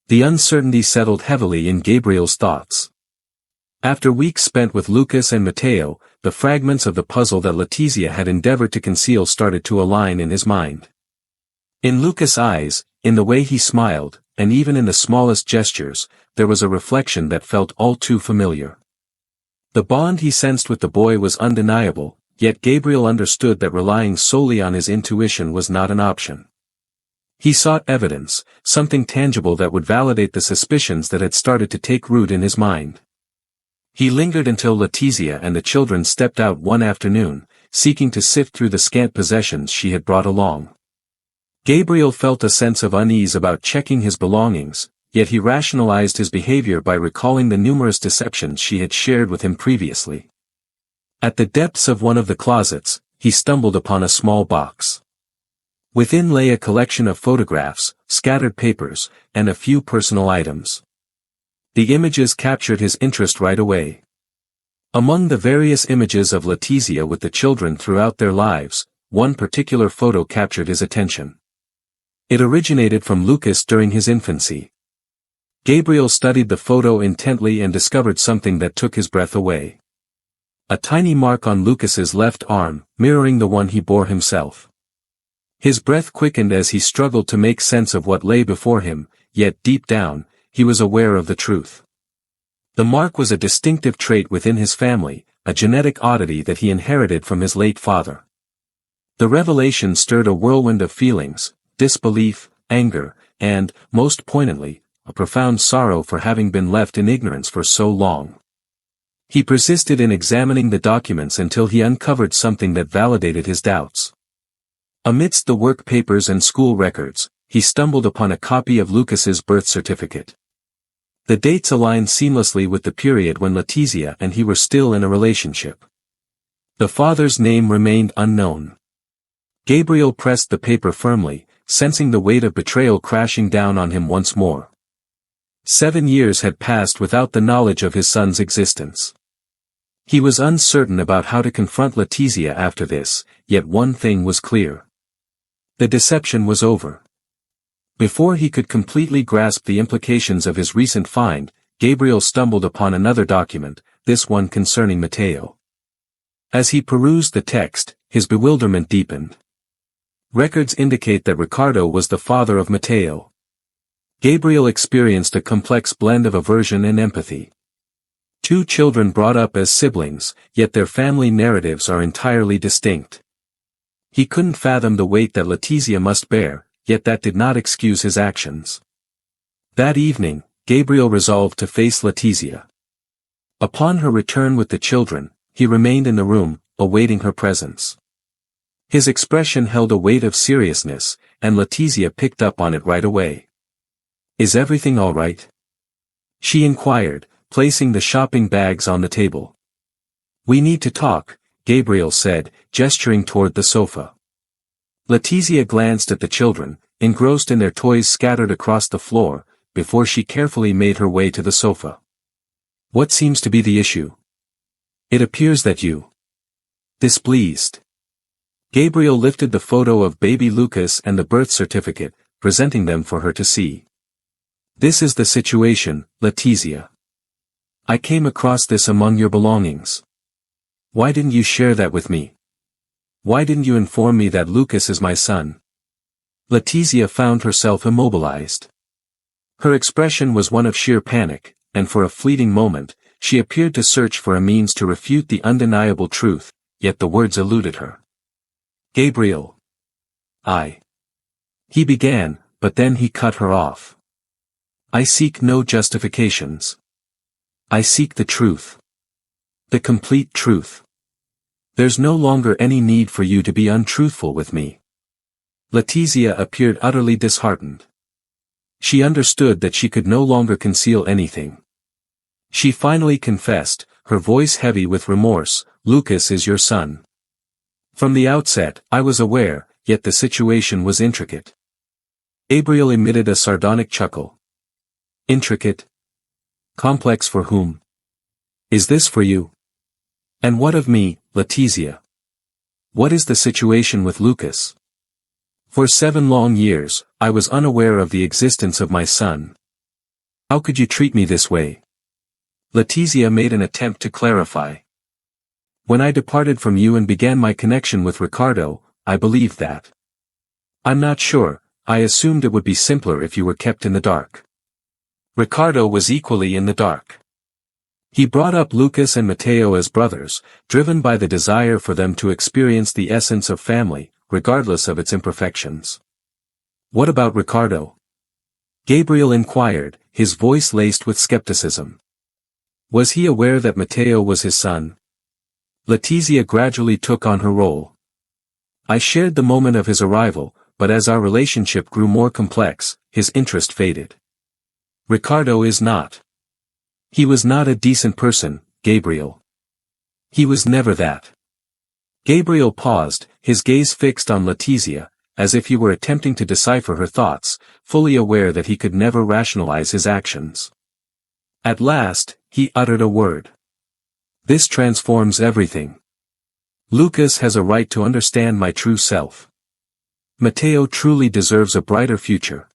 The uncertainty settled heavily in Gabriel's thoughts. After weeks spent with Lucas and Matteo, the fragments of the puzzle that Letizia had endeavored to conceal started to align in his mind. In Lucas' eyes, in the way he smiled, and even in the smallest gestures, there was a reflection that felt all too familiar. The bond he sensed with the boy was undeniable, yet Gabriel understood that relying solely on his intuition was not an option. He sought evidence, something tangible that would validate the suspicions that had started to take root in his mind. He lingered until Letizia and the children stepped out one afternoon, seeking to sift through the scant possessions she had brought along. Gabriel felt a sense of unease about checking his belongings, yet he rationalized his behavior by recalling the numerous deceptions she had shared with him previously. At the depths of one of the closets, he stumbled upon a small box. Within lay a collection of photographs, scattered papers, and a few personal items. The images captured his interest right away. Among the various images of Letizia with the children throughout their lives, one particular photo captured his attention. It originated from Lucas during his infancy. Gabriel studied the photo intently and discovered something that took his breath away. A tiny mark on Lucas's left arm, mirroring the one he bore himself. His breath quickened as he struggled to make sense of what lay before him, yet deep down, he was aware of the truth. The mark was a distinctive trait within his family, a genetic oddity that he inherited from his late father. The revelation stirred a whirlwind of feelings, disbelief, anger, and, most poignantly, a profound sorrow for having been left in ignorance for so long. He persisted in examining the documents until he uncovered something that validated his doubts. Amidst the work papers and school records, he stumbled upon a copy of Lucas's birth certificate. The dates aligned seamlessly with the period when Letizia and he were still in a relationship. The father's name remained unknown. Gabriel pressed the paper firmly, sensing the weight of betrayal crashing down on him once more. 7 years had passed without the knowledge of his son's existence. He was uncertain about how to confront Letizia after this, yet one thing was clear. The deception was over. Before he could completely grasp the implications of his recent find, Gabriel stumbled upon another document, this one concerning Matteo. As he perused the text, his bewilderment deepened. Records indicate that Ricardo was the father of Matteo. Gabriel experienced a complex blend of aversion and empathy. 2 children brought up as siblings, yet their family narratives are entirely distinct. He couldn't fathom the weight that Letizia must bear, yet that did not excuse his actions. That evening, Gabriel resolved to face Letizia. Upon her return with the children, he remained in the room, awaiting her presence. His expression held a weight of seriousness, and Letizia picked up on it right away. "Is everything all right?" she inquired, placing the shopping bags on the table. "We need to talk," Gabriel said, gesturing toward the sofa. Letizia glanced at the children, engrossed in their toys scattered across the floor, before she carefully made her way to the sofa. "What seems to be the issue? It appears that you..." Displeased. Gabriel lifted the photo of baby Lucas and the birth certificate, presenting them for her to see. "This is the situation, Letizia. I came across this among your belongings. Why didn't you share that with me? Why didn't you inform me that Lucas is my son?" Letizia found herself immobilized. Her expression was one of sheer panic, and for a fleeting moment, she appeared to search for a means to refute the undeniable truth, yet the words eluded her. "Gabriel. He began, but then he cut her off. "I seek no justifications. I seek the truth. The complete truth. There's no longer any need for you to be untruthful with me." Letizia appeared utterly disheartened. She understood that she could no longer conceal anything. She finally confessed, her voice heavy with remorse, "Lucas is your son. From the outset, I was aware, yet the situation was intricate." Gabriel emitted a sardonic chuckle. "Intricate? Complex for whom? Is this for you? And what of me, Letizia? What is the situation with Lucas? For 7 long years, I was unaware of the existence of my son. How could you treat me this way?" Letizia made an attempt to clarify. "When I departed from you and began my connection with Ricardo, I believed that. I'm not sure, I assumed it would be simpler if you were kept in the dark." Ricardo was equally in the dark. He brought up Lucas and Matteo as brothers, driven by the desire for them to experience the essence of family, regardless of its imperfections. "What about Ricardo?" Gabriel inquired, his voice laced with skepticism. Was he aware that Matteo was his son? Letizia gradually took on her role. "I shared the moment of his arrival, but as our relationship grew more complex, his interest faded. Ricardo is not. He was not a decent person, Gabriel. He was never that." Gabriel paused, his gaze fixed on Letizia, as if he were attempting to decipher her thoughts, fully aware that he could never rationalize his actions. At last, he uttered a word. "This transforms everything. Lucas has a right to understand my true self. Matteo truly deserves a brighter future.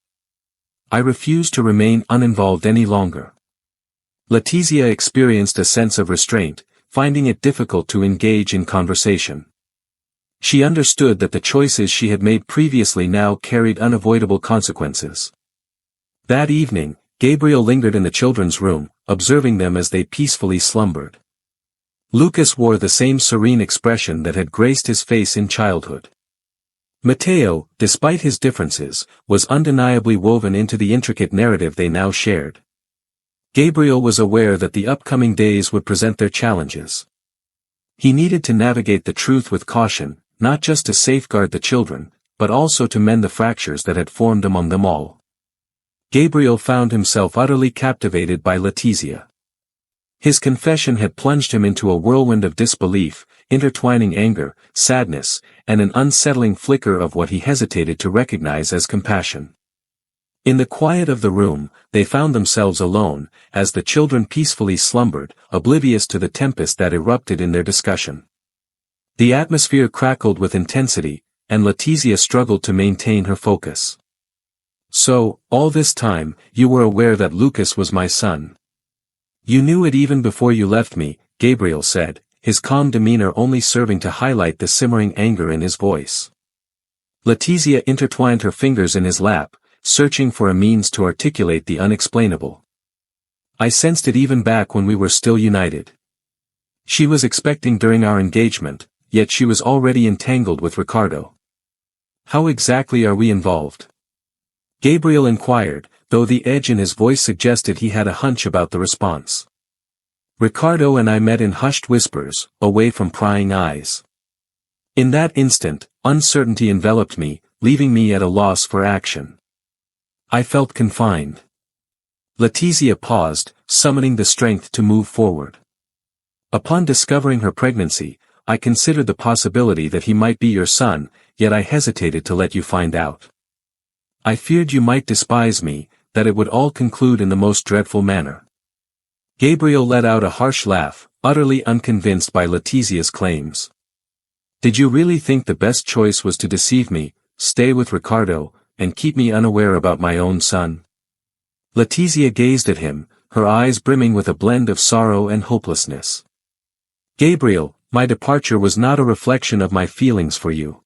I refuse to remain uninvolved any longer." Letizia experienced a sense of restraint, finding it difficult to engage in conversation. She understood that the choices she had made previously now carried unavoidable consequences. That evening, Gabriel lingered in the children's room, observing them as they peacefully slumbered. Lucas wore the same serene expression that had graced his face in childhood. Matteo, despite his differences, was undeniably woven into the intricate narrative they now shared. Gabriel was aware that the upcoming days would present their challenges. He needed to navigate the truth with caution, not just to safeguard the children, but also to mend the fractures that had formed among them all. Gabriel found himself utterly captivated by Letizia. His confession had plunged him into a whirlwind of disbelief, intertwining anger, sadness, and an unsettling flicker of what he hesitated to recognize as compassion. In the quiet of the room, they found themselves alone, as the children peacefully slumbered, oblivious to the tempest that erupted in their discussion. The atmosphere crackled with intensity, and Letizia struggled to maintain her focus. "So, all this time, you were aware that Lucas was my son. You knew it even before you left me," Gabriel said, his calm demeanor only serving to highlight the simmering anger in his voice. Letizia intertwined her fingers in his lap, searching for a means to articulate the unexplainable. "I sensed it even back when we were still united. She was expecting during our engagement, yet she was already entangled with Ricardo. How exactly are we involved?" Gabriel inquired, though the edge in his voice suggested he had a hunch about the response. "Ricardo and I met in hushed whispers, away from prying eyes. In that instant, uncertainty enveloped me, leaving me at a loss for action. I felt confined." Letizia paused, summoning the strength to move forward. "Upon discovering her pregnancy, I considered the possibility that he might be your son, yet I hesitated to let you find out. I feared you might despise me, that it would all conclude in the most dreadful manner." Gabriel let out a harsh laugh, utterly unconvinced by Letizia's claims. "Did you really think the best choice was to deceive me, stay with Ricardo, and keep me unaware about my own son?" Letizia gazed at him, her eyes brimming with a blend of sorrow and hopelessness. "Gabriel, my departure was not a reflection of my feelings for you.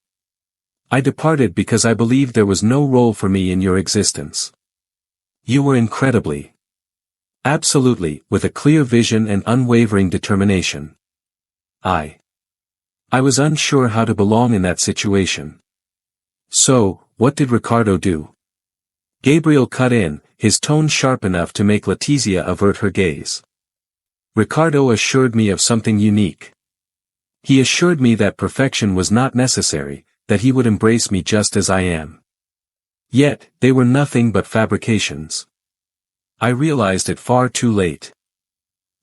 I departed because I believed there was no role for me in your existence. You were incredibly, absolutely, with a clear vision and unwavering determination. I was unsure how to belong in that situation. So, what did Ricardo do?" Gabriel cut in, his tone sharp enough to make Letizia avert her gaze. "Ricardo assured me of something unique. He assured me that perfection was not necessary, that he would embrace me just as I am. Yet, they were nothing but fabrications. I realized it far too late."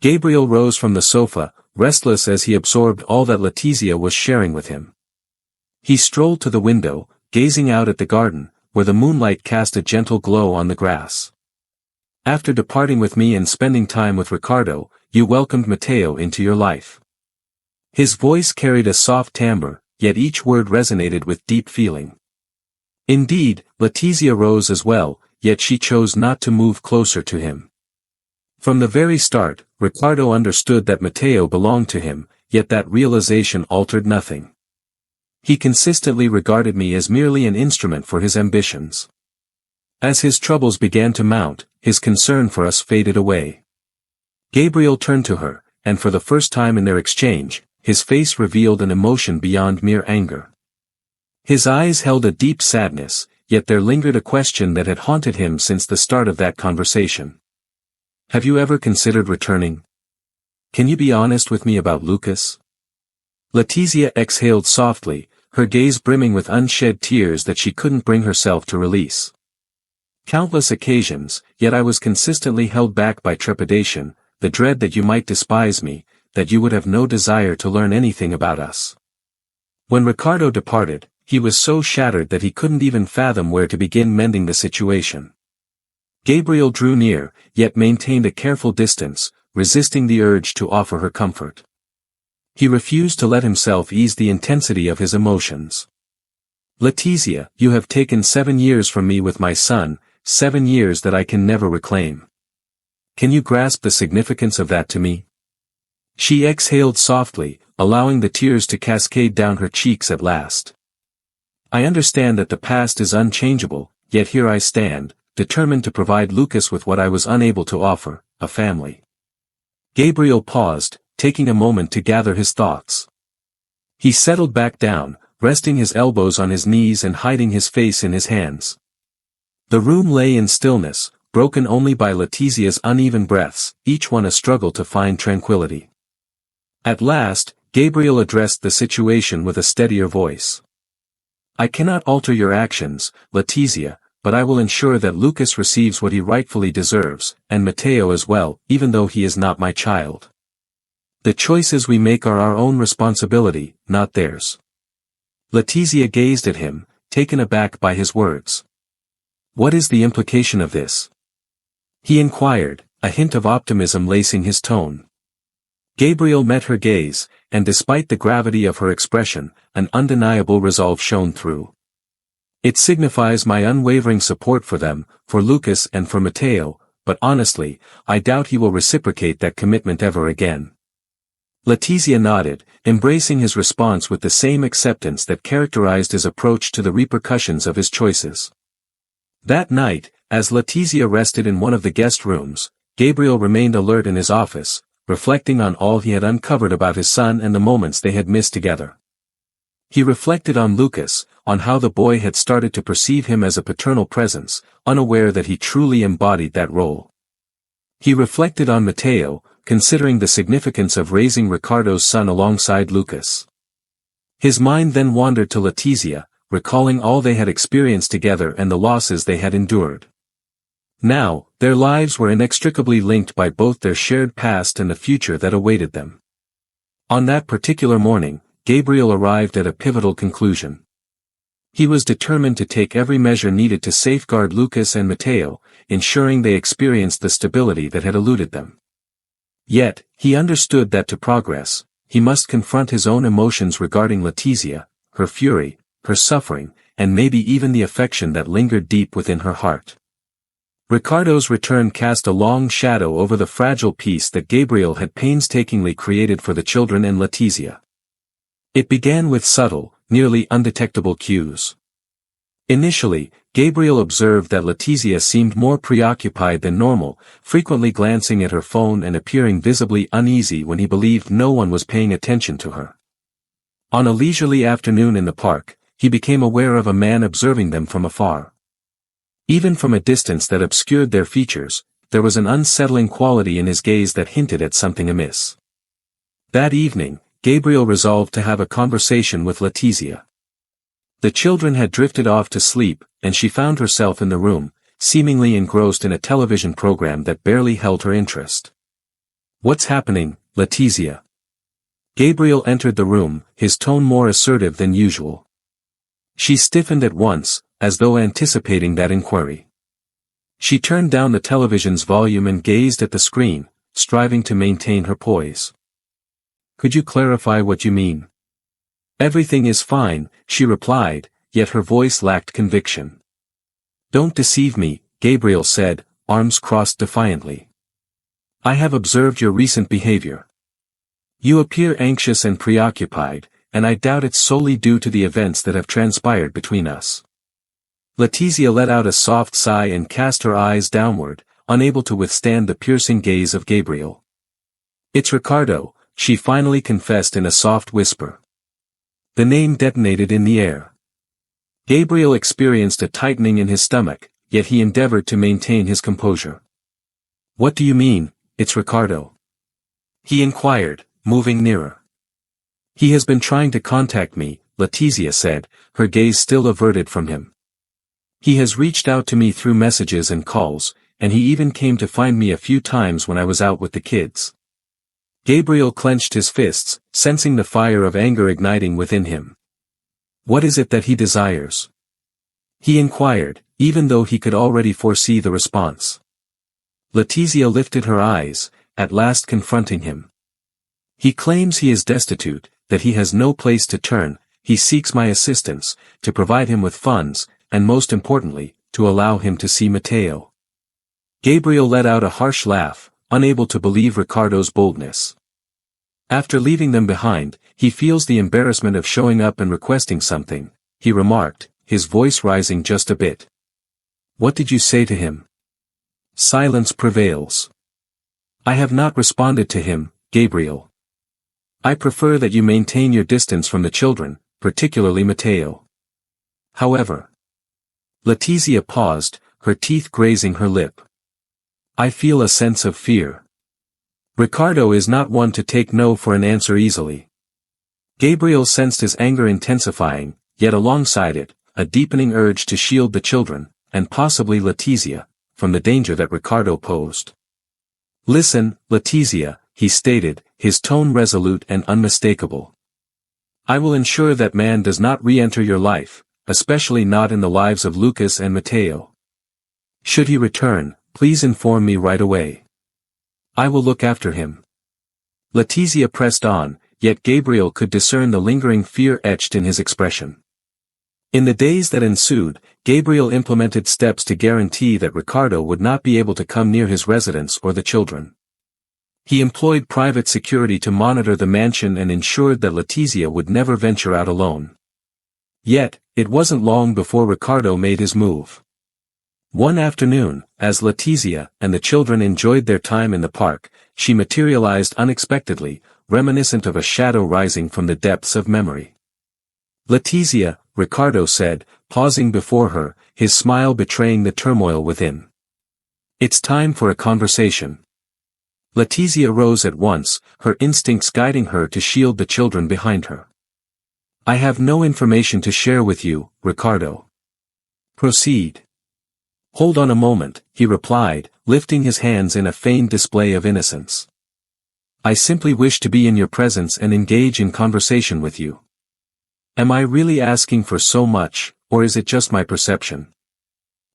Gabriel rose from the sofa, restless as he absorbed all that Letizia was sharing with him. He strolled to the window, gazing out at the garden, where the moonlight cast a gentle glow on the grass. "After departing with me and spending time with Ricardo, you welcomed Matteo into your life." His voice carried a soft timbre, yet each word resonated with deep feeling. Indeed, Letizia rose as well, yet she chose not to move closer to him. From the very start, Ricardo understood that Matteo belonged to him, yet that realization altered nothing. He consistently regarded me as merely an instrument for his ambitions. As his troubles began to mount, his concern for us faded away. Gabriel turned to her, and for the first time in their exchange, his face revealed an emotion beyond mere anger. His eyes held a deep sadness, yet there lingered a question that had haunted him since the start of that conversation. "Have you ever considered returning? Can you be honest with me about Lucas?" Letizia exhaled softly, her gaze brimming with unshed tears that she couldn't bring herself to release. "Countless occasions, yet I was consistently held back by trepidation, the dread that you might despise me, that you would have no desire to learn anything about us. When Ricardo departed, he was so shattered that he couldn't even fathom where to begin mending the situation." Gabriel drew near, yet maintained a careful distance, resisting the urge to offer her comfort. He refused to let himself ease the intensity of his emotions. "Letizia, you have taken 7 years from me with my son, 7 years that I can never reclaim. Can you grasp the significance of that to me?" She exhaled softly, allowing the tears to cascade down her cheeks at last. "I understand that the past is unchangeable, yet here I stand, determined to provide Lucas with what I was unable to offer, a family. Gabriel paused, taking a moment to gather his thoughts. He settled back down, resting his elbows on his knees and hiding his face in his hands. The room lay in stillness, broken only by Letizia's uneven breaths, each one a struggle to find tranquility. At last, Gabriel addressed the situation with a steadier voice. "I cannot alter your actions, Letizia, but I will ensure that Lucas receives what he rightfully deserves, and Matteo as well, even though he is not my child. The choices we make are our own responsibility, not theirs." Letizia gazed at him, taken aback by his words. "What is the implication of this?" he inquired, a hint of optimism lacing his tone. Gabriel met her gaze, and despite the gravity of her expression, an undeniable resolve shone through. "It signifies my unwavering support for them, for Lucas and for Matteo, but honestly, I doubt he will reciprocate that commitment ever again." Letizia nodded, embracing his response with the same acceptance that characterized his approach to the repercussions of his choices. That night, as Letizia rested in one of the guest rooms, Gabriel remained alert in his office, reflecting on all he had uncovered about his son and the moments they had missed together. He reflected on Lucas, on how the boy had started to perceive him as a paternal presence, unaware that he truly embodied that role. He reflected on Matteo, considering the significance of raising Ricardo's son alongside Lucas. His mind then wandered to Letizia, recalling all they had experienced together and the losses they had endured. Now, their lives were inextricably linked by both their shared past and the future that awaited them. On that particular morning, Gabriel arrived at a pivotal conclusion. He was determined to take every measure needed to safeguard Lucas and Matteo, ensuring they experienced the stability that had eluded them. Yet, he understood that to progress, he must confront his own emotions regarding Letizia, her fury, her suffering, and maybe even the affection that lingered deep within her heart. Ricardo's return cast a long shadow over the fragile peace that Gabriel had painstakingly created for the children and Letizia. It began with subtle, nearly undetectable cues. Initially, Gabriel observed that Letizia seemed more preoccupied than normal, frequently glancing at her phone and appearing visibly uneasy when he believed no one was paying attention to her. On a leisurely afternoon in the park, he became aware of a man observing them from afar. Even from a distance that obscured their features, there was an unsettling quality in his gaze that hinted at something amiss. That evening, Gabriel resolved to have a conversation with Letizia. The children had drifted off to sleep, and she found herself in the room, seemingly engrossed in a television program that barely held her interest. "What's happening, Letizia?" Gabriel entered the room, his tone more assertive than usual. She stiffened at once, as though anticipating that inquiry. She turned down the television's volume and gazed at the screen, striving to maintain her poise. "Could you clarify what you mean?" "Everything is fine," she replied, yet her voice lacked conviction. "Don't deceive me," Gabriel said, arms crossed defiantly. "I have observed your recent behavior. You appear anxious and preoccupied, and I doubt it's solely due to the events that have transpired between us." Letizia let out a soft sigh and cast her eyes downward, unable to withstand the piercing gaze of Gabriel. "It's Ricardo," she finally confessed in a soft whisper. The name detonated in the air. Gabriel experienced a tightening in his stomach, yet he endeavored to maintain his composure. "What do you mean, it's Ricardo?" he inquired, moving nearer. "He has been trying to contact me," Letizia said, her gaze still averted from him. "He has reached out to me through messages and calls, and he even came to find me a few times when I was out with the kids." Gabriel clenched his fists, sensing the fire of anger igniting within him. "What is it that he desires?" he inquired, even though he could already foresee the response. Letizia lifted her eyes, at last confronting him. "He claims he is destitute, that he has no place to turn. He seeks my assistance, to provide him with funds, and most importantly, to allow him to see Matteo." Gabriel let out a harsh laugh, unable to believe Ricardo's boldness. "After leaving them behind, he feels the embarrassment of showing up and requesting something," he remarked, his voice rising just a bit. What did you say to him? Silence prevails. I have not responded to him, Gabriel. I prefer that you maintain your distance from the children, particularly Matteo. However. Letizia paused, her teeth grazing her lip. I feel a sense of fear. Ricardo is not one to take no for an answer easily. Gabriel sensed his anger intensifying, yet alongside it, a deepening urge to shield the children, and possibly Letizia, from the danger that Ricardo posed. Listen, Letizia, he stated, his tone resolute and unmistakable. I will ensure that man does not re-enter your life, especially not in the lives of Lucas and Matteo. Should he return, please inform me right away. I will look after him. Letizia pressed on, yet Gabriel could discern the lingering fear etched in his expression. In the days that ensued, Gabriel implemented steps to guarantee that Ricardo would not be able to come near his residence or the children. He employed private security to monitor the mansion and ensured that Letizia would never venture out alone. Yet, it wasn't long before Ricardo made his move. One afternoon, as Letizia and the children enjoyed their time in the park, she materialized unexpectedly, reminiscent of a shadow rising from the depths of memory. Letizia, Ricardo said, pausing before her, his smile betraying the turmoil within. It's time for a conversation. Letizia rose at once, her instincts guiding her to shield the children behind her. I have no information to share with you, Ricardo. Proceed. Hold on a moment, he replied, lifting his hands in a feigned display of innocence. I simply wish to be in your presence and engage in conversation with you. Am I really asking for so much, or is it just my perception?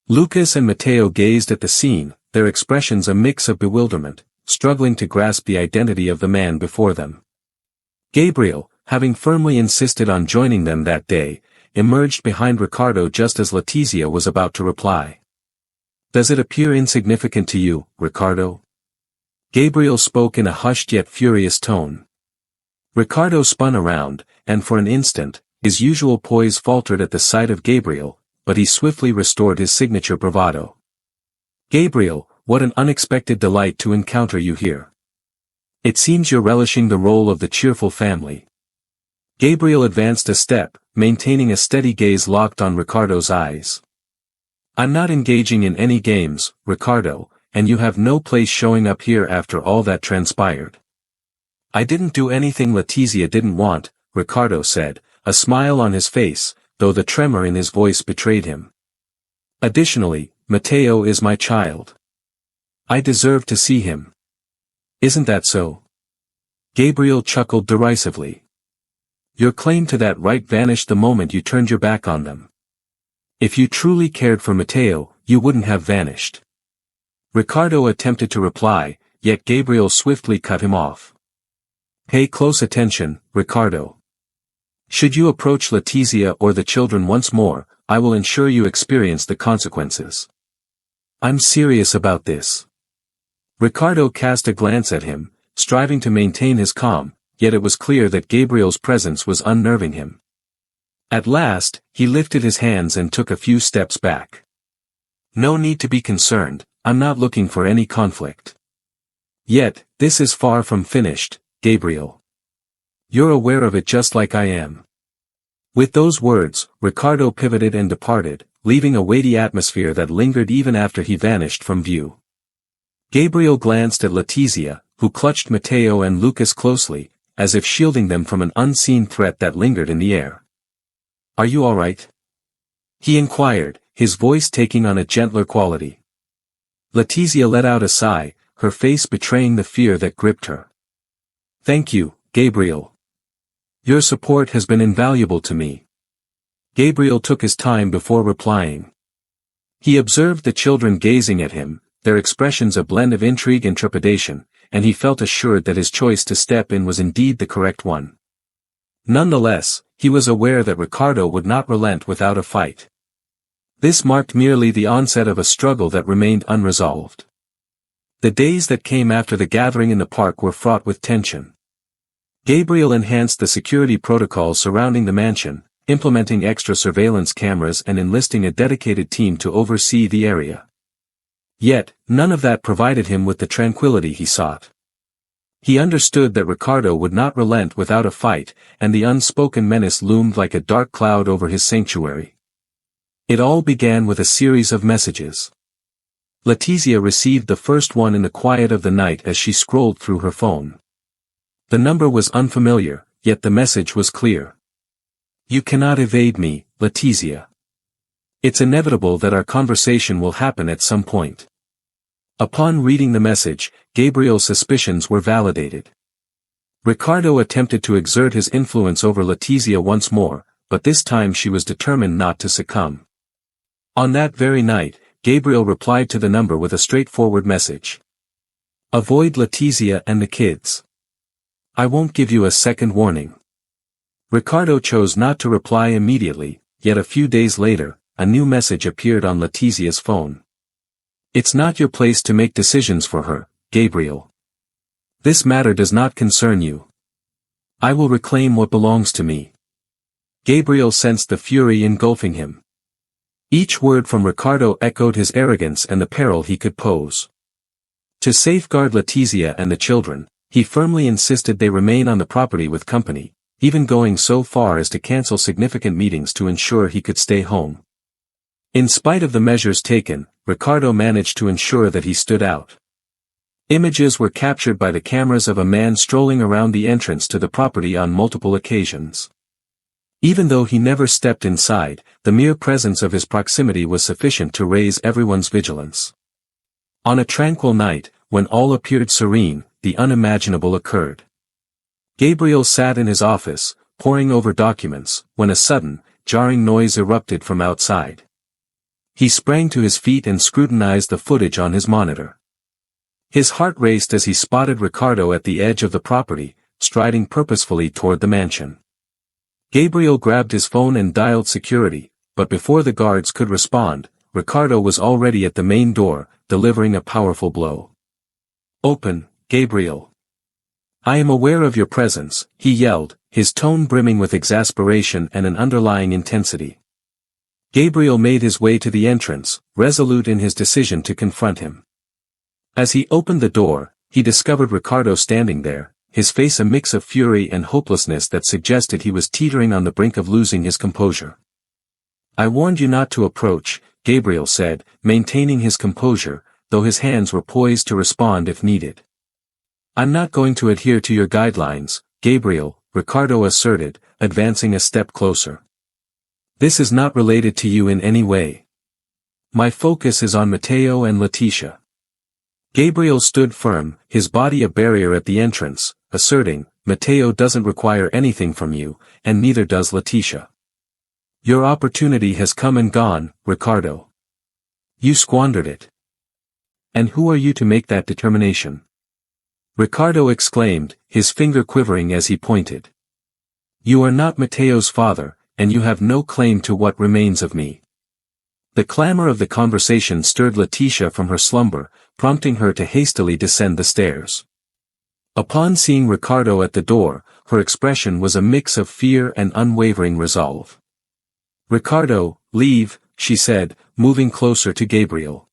Lucas and Matteo gazed at the scene, their expressions a mix of bewilderment, struggling to grasp the identity of the man before them. Gabriel, having firmly insisted on joining them that day, emerged behind Ricardo just as Letizia was about to reply. Does it appear insignificant to you, Ricardo? Gabriel spoke in a hushed yet furious tone. Ricardo spun around, and for an instant, his usual poise faltered at the sight of Gabriel, but he swiftly restored his signature bravado. Gabriel, what an unexpected delight to encounter you here. It seems you're relishing the role of the cheerful family. Gabriel advanced a step, maintaining a steady gaze locked on Ricardo's eyes. I'm not engaging in any games, Ricardo, and you have no place showing up here after all that transpired. I didn't do anything Letizia didn't want, Ricardo said, a smile on his face, though the tremor in his voice betrayed him. Additionally, Matteo is my child. I deserve to see him. Isn't that so? Gabriel chuckled derisively. Your claim to that right vanished the moment you turned your back on them. If you truly cared for Matteo, you wouldn't have vanished. Ricardo attempted to reply, yet Gabriel swiftly cut him off. Pay close attention, Ricardo. Should you approach Letizia or the children once more, I will ensure you experience the consequences. I'm serious about this. Ricardo cast a glance at him, striving to maintain his calm, yet it was clear that Gabriel's presence was unnerving him. At last, he lifted his hands and took a few steps back. No need to be concerned, I'm not looking for any conflict. Yet, this is far from finished, Gabriel. You're aware of it just like I am. With those words, Ricardo pivoted and departed, leaving a weighty atmosphere that lingered even after he vanished from view. Gabriel glanced at Letizia, who clutched Matteo and Lucas closely, as if shielding them from an unseen threat that lingered in the air. Are you all right? He inquired, his voice taking on a gentler quality. Letizia let out a sigh, her face betraying the fear that gripped her. Thank you, Gabriel. Your support has been invaluable to me. Gabriel took his time before replying. He observed the children gazing at him, their expressions a blend of intrigue and trepidation, and he felt assured that his choice to step in was indeed the correct one. Nonetheless, he was aware that Ricardo would not relent without a fight. This marked merely the onset of a struggle that remained unresolved. The days that came after the gathering in the park were fraught with tension. Gabriel enhanced the security protocols surrounding the mansion, implementing extra surveillance cameras and enlisting a dedicated team to oversee the area. Yet, none of that provided him with the tranquility he sought. He understood that Ricardo would not relent without a fight, and the unspoken menace loomed like a dark cloud over his sanctuary. It all began with a series of messages. Letizia received the first one in the quiet of the night as she scrolled through her phone. The number was unfamiliar, yet the message was clear. "You cannot evade me, Letizia. It's inevitable that our conversation will happen at some point." Upon reading the message, Gabriel's suspicions were validated. Ricardo attempted to exert his influence over Letizia once more, but this time she was determined not to succumb. On that very night, Gabriel replied to the number with a straightforward message. "Avoid Letizia and the kids. I won't give you a second warning." Ricardo chose not to reply immediately, yet a few days later, a new message appeared on Letizia's phone. "It's not your place to make decisions for her, Gabriel. This matter does not concern you. I will reclaim what belongs to me." Gabriel sensed the fury engulfing him. Each word from Ricardo echoed his arrogance and the peril he could pose. To safeguard Letizia and the children, he firmly insisted they remain on the property with company, even going so far as to cancel significant meetings to ensure he could stay home. In spite of the measures taken, Ricardo managed to ensure that he stood out. Images were captured by the cameras of a man strolling around the entrance to the property on multiple occasions. Even though he never stepped inside, the mere presence of his proximity was sufficient to raise everyone's vigilance. On a tranquil night, when all appeared serene, the unimaginable occurred. Gabriel sat in his office, poring over documents, when a sudden, jarring noise erupted from outside. He sprang to his feet and scrutinized the footage on his monitor. His heart raced as he spotted Ricardo at the edge of the property, striding purposefully toward the mansion. Gabriel grabbed his phone and dialed security, but before the guards could respond, Ricardo was already at the main door, delivering a powerful blow. "Open, Gabriel. I am aware of your presence," he yelled, his tone brimming with exasperation and an underlying intensity. Gabriel made his way to the entrance, resolute in his decision to confront him. As he opened the door, he discovered Ricardo standing there, his face a mix of fury and hopelessness that suggested he was teetering on the brink of losing his composure. "I warned you not to approach," Gabriel said, maintaining his composure, though his hands were poised to respond if needed. "I'm not going to adhere to your guidelines, Gabriel," Ricardo asserted, advancing a step closer. "This is not related to you in any way. My focus is on Matteo and Letitia." Gabriel stood firm, his body a barrier at the entrance, asserting, "Matteo doesn't require anything from you, and neither does Letitia. Your opportunity has come and gone, Ricardo. You squandered it. And who are you to make that determination?" Ricardo exclaimed, his finger quivering as he pointed. "You are not Matteo's father, and you have no claim to what remains of me." The clamor of the conversation stirred Letitia from her slumber, prompting her to hastily descend the stairs. Upon seeing Ricardo at the door, her expression was a mix of fear and unwavering resolve. "Ricardo, leave," she said, moving closer to Gabriel.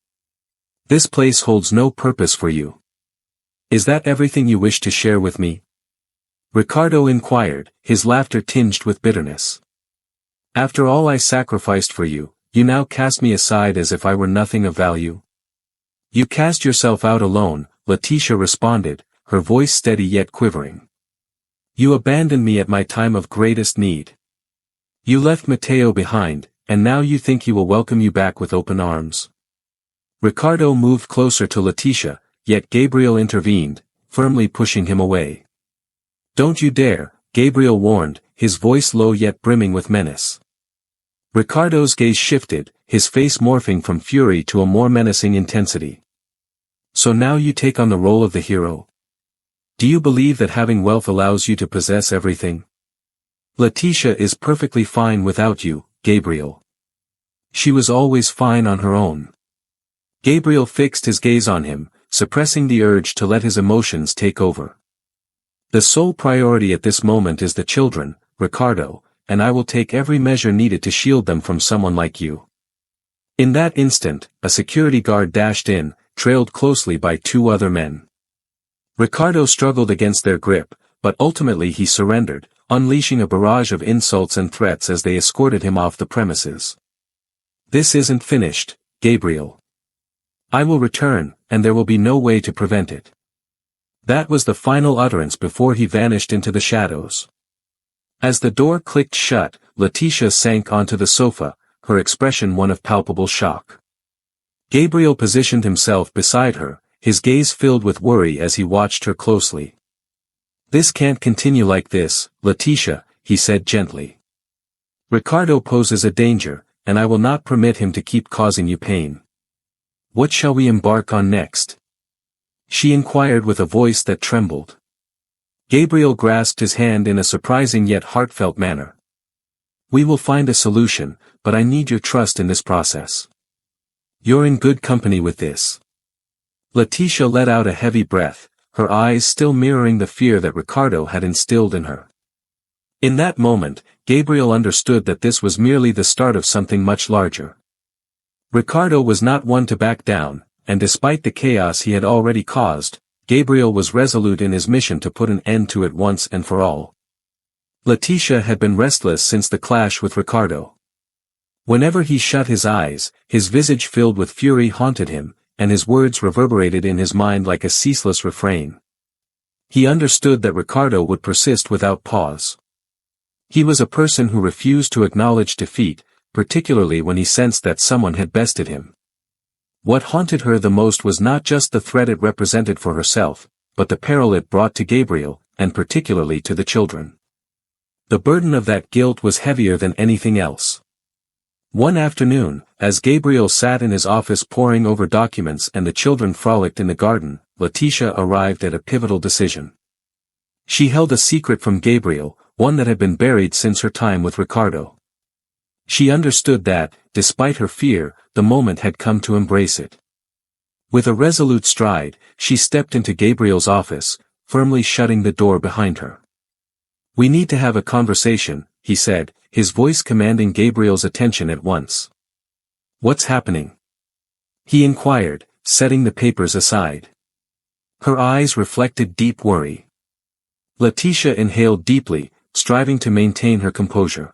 "This place holds no purpose for you. Is that everything you wish to share with me?" Ricardo inquired, his laughter tinged with bitterness. "After all I sacrificed for you, you now cast me aside as if I were nothing of value?" "You cast yourself out alone," Letitia responded, her voice steady yet quivering. "You abandoned me at my time of greatest need. You left Matteo behind, and now you think he will welcome you back with open arms." Ricardo moved closer to Letitia, yet Gabriel intervened, firmly pushing him away. "Don't you dare," Gabriel warned, his voice low yet brimming with menace. Ricardo's gaze shifted, his face morphing from fury to a more menacing intensity. "So now you take on the role of the hero? Do you believe that having wealth allows you to possess everything? Letitia is perfectly fine without you, Gabriel. She was always fine on her own." Gabriel fixed his gaze on him, suppressing the urge to let his emotions take over. "The sole priority at this moment is the children, Ricardo," and I will take every measure needed to shield them from someone like you." In that instant, a security guard dashed in, trailed closely by two other men. Ricardo struggled against their grip, but ultimately he surrendered, unleashing a barrage of insults and threats as they escorted him off the premises. "This isn't finished, Gabriel. I will return, and there will be no way to prevent it." That was the final utterance before he vanished into the shadows. As the door clicked shut, Letitia sank onto the sofa, her expression one of palpable shock. Gabriel positioned himself beside her, his gaze filled with worry as he watched her closely. "This can't continue like this, Letitia," he said gently. "Ricardo poses a danger, and I will not permit him to keep causing you pain. What shall we embark on next?" she inquired with a voice that trembled. Gabriel grasped his hand in a surprising yet heartfelt manner. "We will find a solution, but I need your trust in this process. You're in good company with this." Letitia let out a heavy breath, her eyes still mirroring the fear that Ricardo had instilled in her. In that moment, Gabriel understood that this was merely the start of something much larger. Ricardo was not one to back down, and despite the chaos he had already caused, Gabriel was resolute in his mission to put an end to it once and for all. Letitia had been restless since the clash with Ricardo. Whenever he shut his eyes, his visage filled with fury haunted him, and his words reverberated in his mind like a ceaseless refrain. He understood that Ricardo would persist without pause. He was a person who refused to acknowledge defeat, particularly when he sensed that someone had bested him. What haunted her the most was not just the threat it represented for herself, but the peril it brought to Gabriel, and particularly to the children. The burden of that guilt was heavier than anything else. One afternoon, as Gabriel sat in his office poring over documents and the children frolicked in the garden, Letitia arrived at a pivotal decision. She held a secret from Gabriel, one that had been buried since her time with Ricardo. She understood that, despite her fear, the moment had come to embrace it. With a resolute stride, she stepped into Gabriel's office, firmly shutting the door behind her. "We need to have a conversation," he said, his voice commanding Gabriel's attention at once. "What's happening?" he inquired, setting the papers aside. Her eyes reflected deep worry. Letitia inhaled deeply, striving to maintain her composure.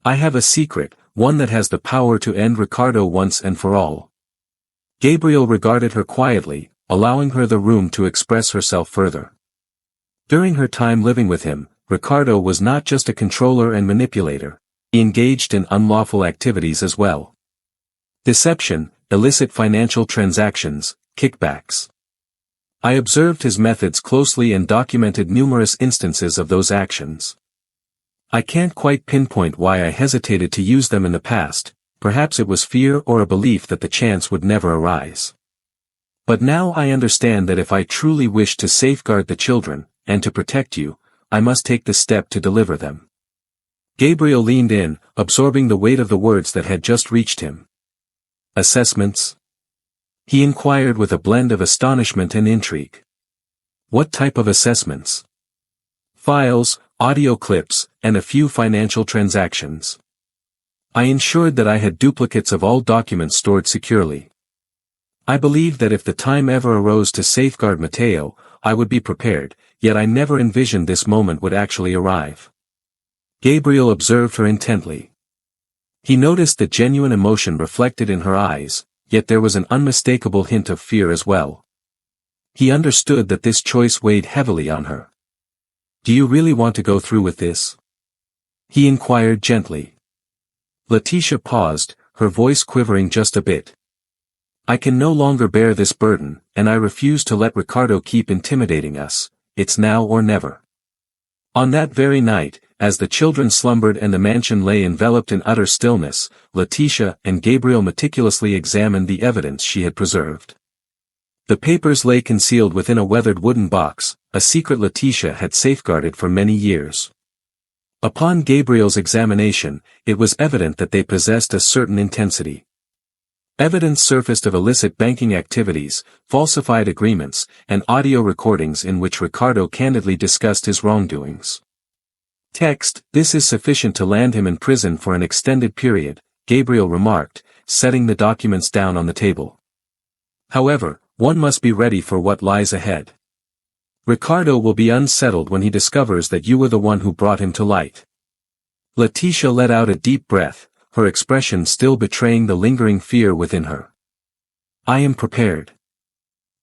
"I have a secret, one that has the power to end Ricardo once and for all." Gabriel regarded her quietly, allowing her the room to express herself further. During her time living with him, Ricardo was not just a controller and manipulator, he engaged in unlawful activities as well. Deception, illicit financial transactions, kickbacks. I observed his methods closely and documented numerous instances of those actions. I can't quite pinpoint why I hesitated to use them in the past, perhaps it was fear or a belief that the chance would never arise. But now I understand that if I truly wish to safeguard the children, and to protect you, I must take the step to deliver them. Gabriel leaned in, absorbing the weight of the words that had just reached him. "Assessments?" he inquired with a blend of astonishment and intrigue. "What type of assessments?" "Files, audio clips, and a few financial transactions. I ensured that I had duplicates of all documents stored securely. I believed that if the time ever arose to safeguard Mateo, I would be prepared, yet I never envisioned this moment would actually arrive." Gabriel observed her intently. He noticed the genuine emotion reflected in her eyes, yet there was an unmistakable hint of fear as well. He understood that this choice weighed heavily on her. "Do you really want to go through with this?" he inquired gently. Letitia paused, her voice quivering just a bit. "I can no longer bear this burden, and I refuse to let Ricardo keep intimidating us. It's now or never." On that very night, as the children slumbered and the mansion lay enveloped in utter stillness, Letitia and Gabriel meticulously examined the evidence she had preserved. The papers lay concealed within a weathered wooden box, a secret Letitia had safeguarded for many years. Upon Gabriel's examination, it was evident that they possessed a certain intensity. Evidence surfaced of illicit banking activities, falsified agreements, and audio recordings in which Ricardo candidly discussed his wrongdoings. Text, this is sufficient to land him in prison for an extended period, Gabriel remarked, setting the documents down on the table. However, one must be ready for what lies ahead. Ricardo will be unsettled when he discovers that you were the one who brought him to light. Letitia let out a deep breath, her expression still betraying the lingering fear within her. I am prepared.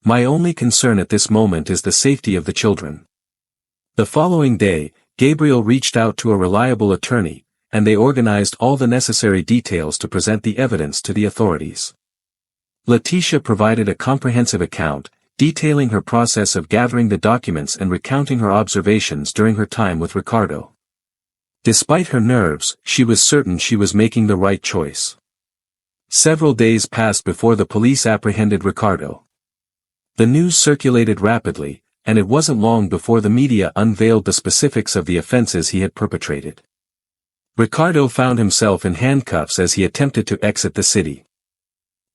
My only concern at this moment is the safety of the children. The following day, Gabriel reached out to a reliable attorney, and they organized all the necessary details to present the evidence to the authorities. Letitia provided a comprehensive account, detailing her process of gathering the documents and recounting her observations during her time with Ricardo. Despite her nerves, she was certain she was making the right choice. Several days passed before the police apprehended Ricardo. The news circulated rapidly, and it wasn't long before the media unveiled the specifics of the offenses he had perpetrated. Ricardo found himself in handcuffs as he attempted to exit the city.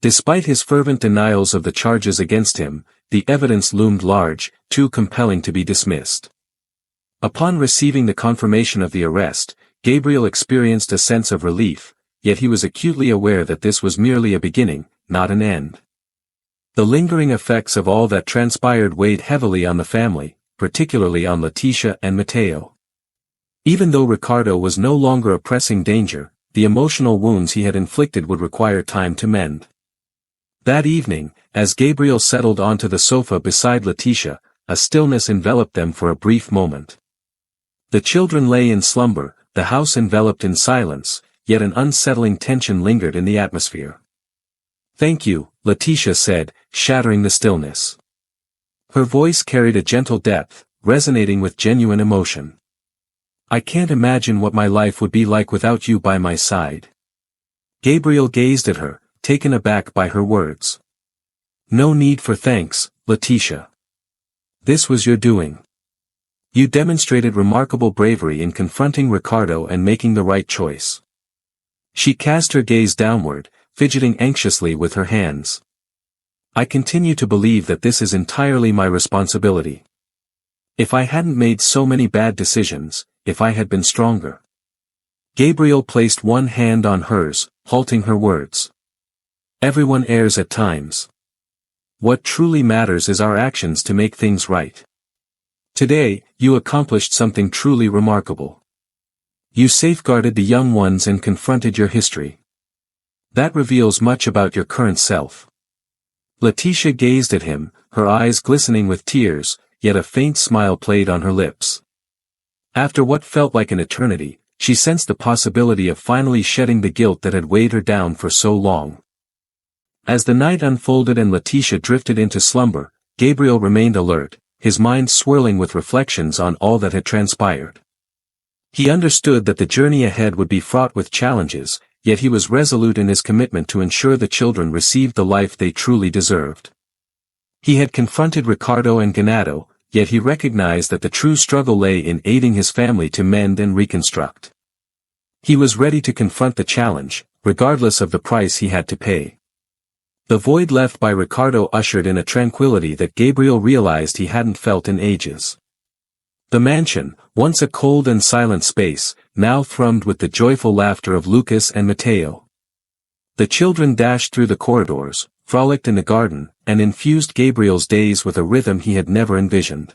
Despite his fervent denials of the charges against him, the evidence loomed large, too compelling to be dismissed. Upon receiving the confirmation of the arrest, Gabriel experienced a sense of relief, yet he was acutely aware that this was merely a beginning, not an end. The lingering effects of all that transpired weighed heavily on the family, particularly on Letitia and Mateo. Even though Ricardo was no longer a pressing danger, the emotional wounds he had inflicted would require time to mend. That evening, as Gabriel settled onto the sofa beside Letitia, a stillness enveloped them for a brief moment. The children lay in slumber, the house enveloped in silence, yet an unsettling tension lingered in the atmosphere. Thank you, Letitia said, shattering the stillness. Her voice carried a gentle depth, resonating with genuine emotion. I can't imagine what my life would be like without you by my side. Gabriel gazed at her, taken aback by her words. No need for thanks, Letitia. This was your doing. You demonstrated remarkable bravery in confronting Ricardo and making the right choice. She cast her gaze downward, fidgeting anxiously with her hands. I continue to believe that this is entirely my responsibility. If I hadn't made so many bad decisions, if I had been stronger. Gabriel placed one hand on hers, halting her words. Everyone errs at times. What truly matters is our actions to make things right. Today, you accomplished something truly remarkable. You safeguarded the young ones and confronted your history. That reveals much about your current self. Letitia gazed at him, her eyes glistening with tears, yet a faint smile played on her lips. After what felt like an eternity, she sensed the possibility of finally shedding the guilt that had weighed her down for so long. As the night unfolded and Letitia drifted into slumber, Gabriel remained alert, his mind swirling with reflections on all that had transpired. He understood that the journey ahead would be fraught with challenges, yet he was resolute in his commitment to ensure the children received the life they truly deserved. He had confronted Ricardo and Ganado, yet he recognized that the true struggle lay in aiding his family to mend and reconstruct. He was ready to confront the challenge, regardless of the price he had to pay. The void left by Ricardo ushered in a tranquility that Gabriel realized he hadn't felt in ages. The mansion, once a cold and silent space, now thrummed with the joyful laughter of Lucas and Mateo. The children dashed through the corridors, frolicked in the garden, and infused Gabriel's days with a rhythm he had never envisioned.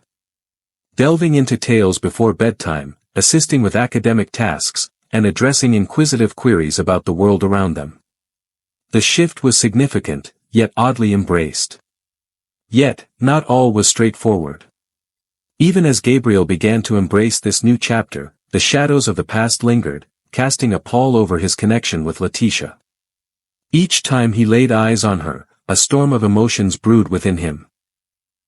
Delving into tales before bedtime, assisting with academic tasks, and addressing inquisitive queries about the world around them. The shift was significant, yet oddly embraced. Yet, not all was straightforward. Even as Gabriel began to embrace this new chapter, the shadows of the past lingered, casting a pall over his connection with Letitia. Each time he laid eyes on her, a storm of emotions brewed within him.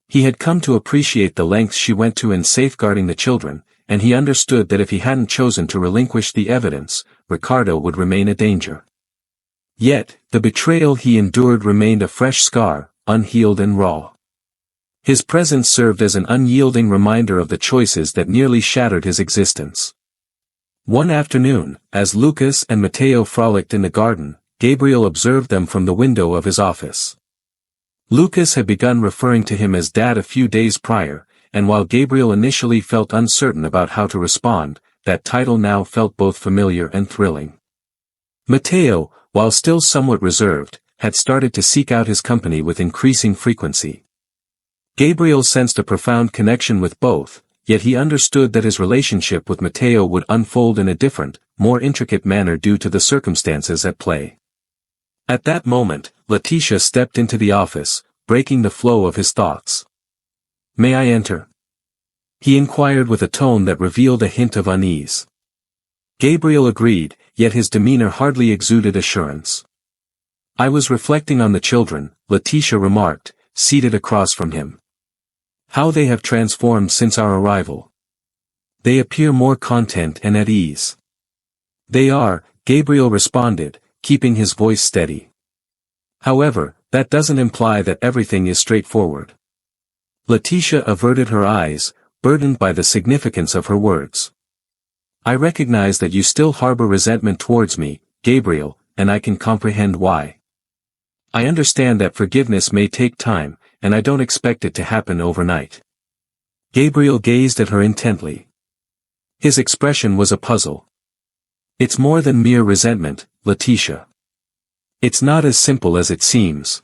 He had come to appreciate the lengths she went to in safeguarding the children, and he understood that if he hadn't chosen to relinquish the evidence, Ricardo would remain a danger. Yet, the betrayal he endured remained a fresh scar, unhealed and raw. His presence served as an unyielding reminder of the choices that nearly shattered his existence. One afternoon, as Lucas and Mateo frolicked in the garden, Gabriel observed them from the window of his office. Lucas had begun referring to him as Dad a few days prior, and while Gabriel initially felt uncertain about how to respond, that title now felt both familiar and thrilling. Matteo, while still somewhat reserved, had started to seek out his company with increasing frequency. Gabriel sensed a profound connection with both, yet he understood that his relationship with Matteo would unfold in a different, more intricate manner due to the circumstances at play. At that moment, Letitia stepped into the office, breaking the flow of his thoughts. "May I enter?" he inquired with a tone that revealed a hint of unease. Gabriel agreed, yet his demeanor hardly exuded assurance. "I was reflecting on the children," Letitia remarked, seated across from him. "How they have transformed since our arrival. They appear more content and at ease." "They are," Gabriel responded, keeping his voice steady. "However, that doesn't imply that everything is straightforward." Letitia averted her eyes, burdened by the significance of her words. "I recognize that you still harbor resentment towards me, Gabriel, and I can comprehend why. I understand that forgiveness may take time, and I don't expect it to happen overnight." Gabriel gazed at her intently. His expression was a puzzle. "It's more than mere resentment, Letitia. It's not as simple as it seems.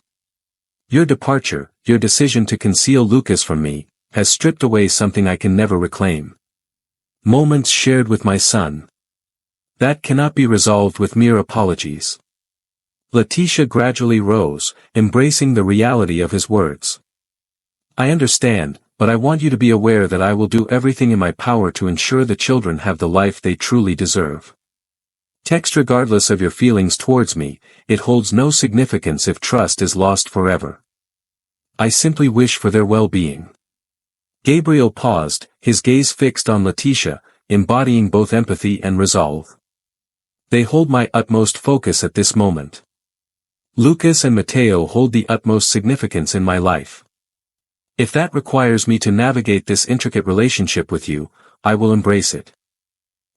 Your departure, your decision to conceal Lucas from me, has stripped away something I can never reclaim. Moments shared with my son. That cannot be resolved with mere apologies." Letitia gradually rose, embracing the reality of his words. "I understand, but I want you to be aware that I will do everything in my power to ensure the children have the life they truly deserve. Text regardless of your feelings towards me, it holds no significance if trust is lost forever. I simply wish for their well-being." Gabriel paused, his gaze fixed on Letitia, embodying both empathy and resolve. "They hold my utmost focus at this moment. Lucas and Matteo hold the utmost significance in my life. If that requires me to navigate this intricate relationship with you, I will embrace it.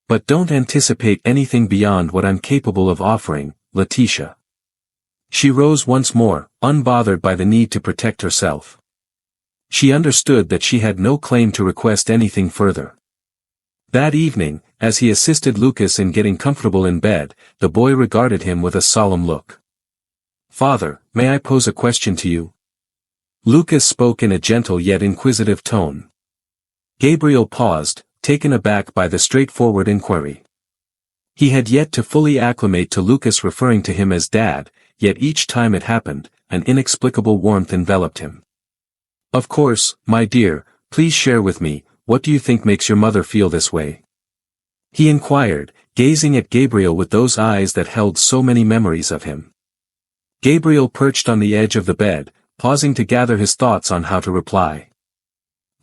But don't anticipate anything beyond what I'm capable of offering, Letitia." She rose once more, unbothered by the need to protect herself. She understood that she had no claim to request anything further. That evening, as he assisted Lucas in getting comfortable in bed, the boy regarded him with a solemn look. "Father, may I pose a question to you?" Lucas spoke in a gentle yet inquisitive tone. Gabriel paused, taken aback by the straightforward inquiry. He had yet to fully acclimate to Lucas referring to him as Dad, yet each time it happened, an inexplicable warmth enveloped him. "Of course, my dear, please share with me, what do you think makes your mother feel this way?" he inquired, gazing at Gabriel with those eyes that held so many memories of him. Gabriel perched on the edge of the bed, pausing to gather his thoughts on how to reply.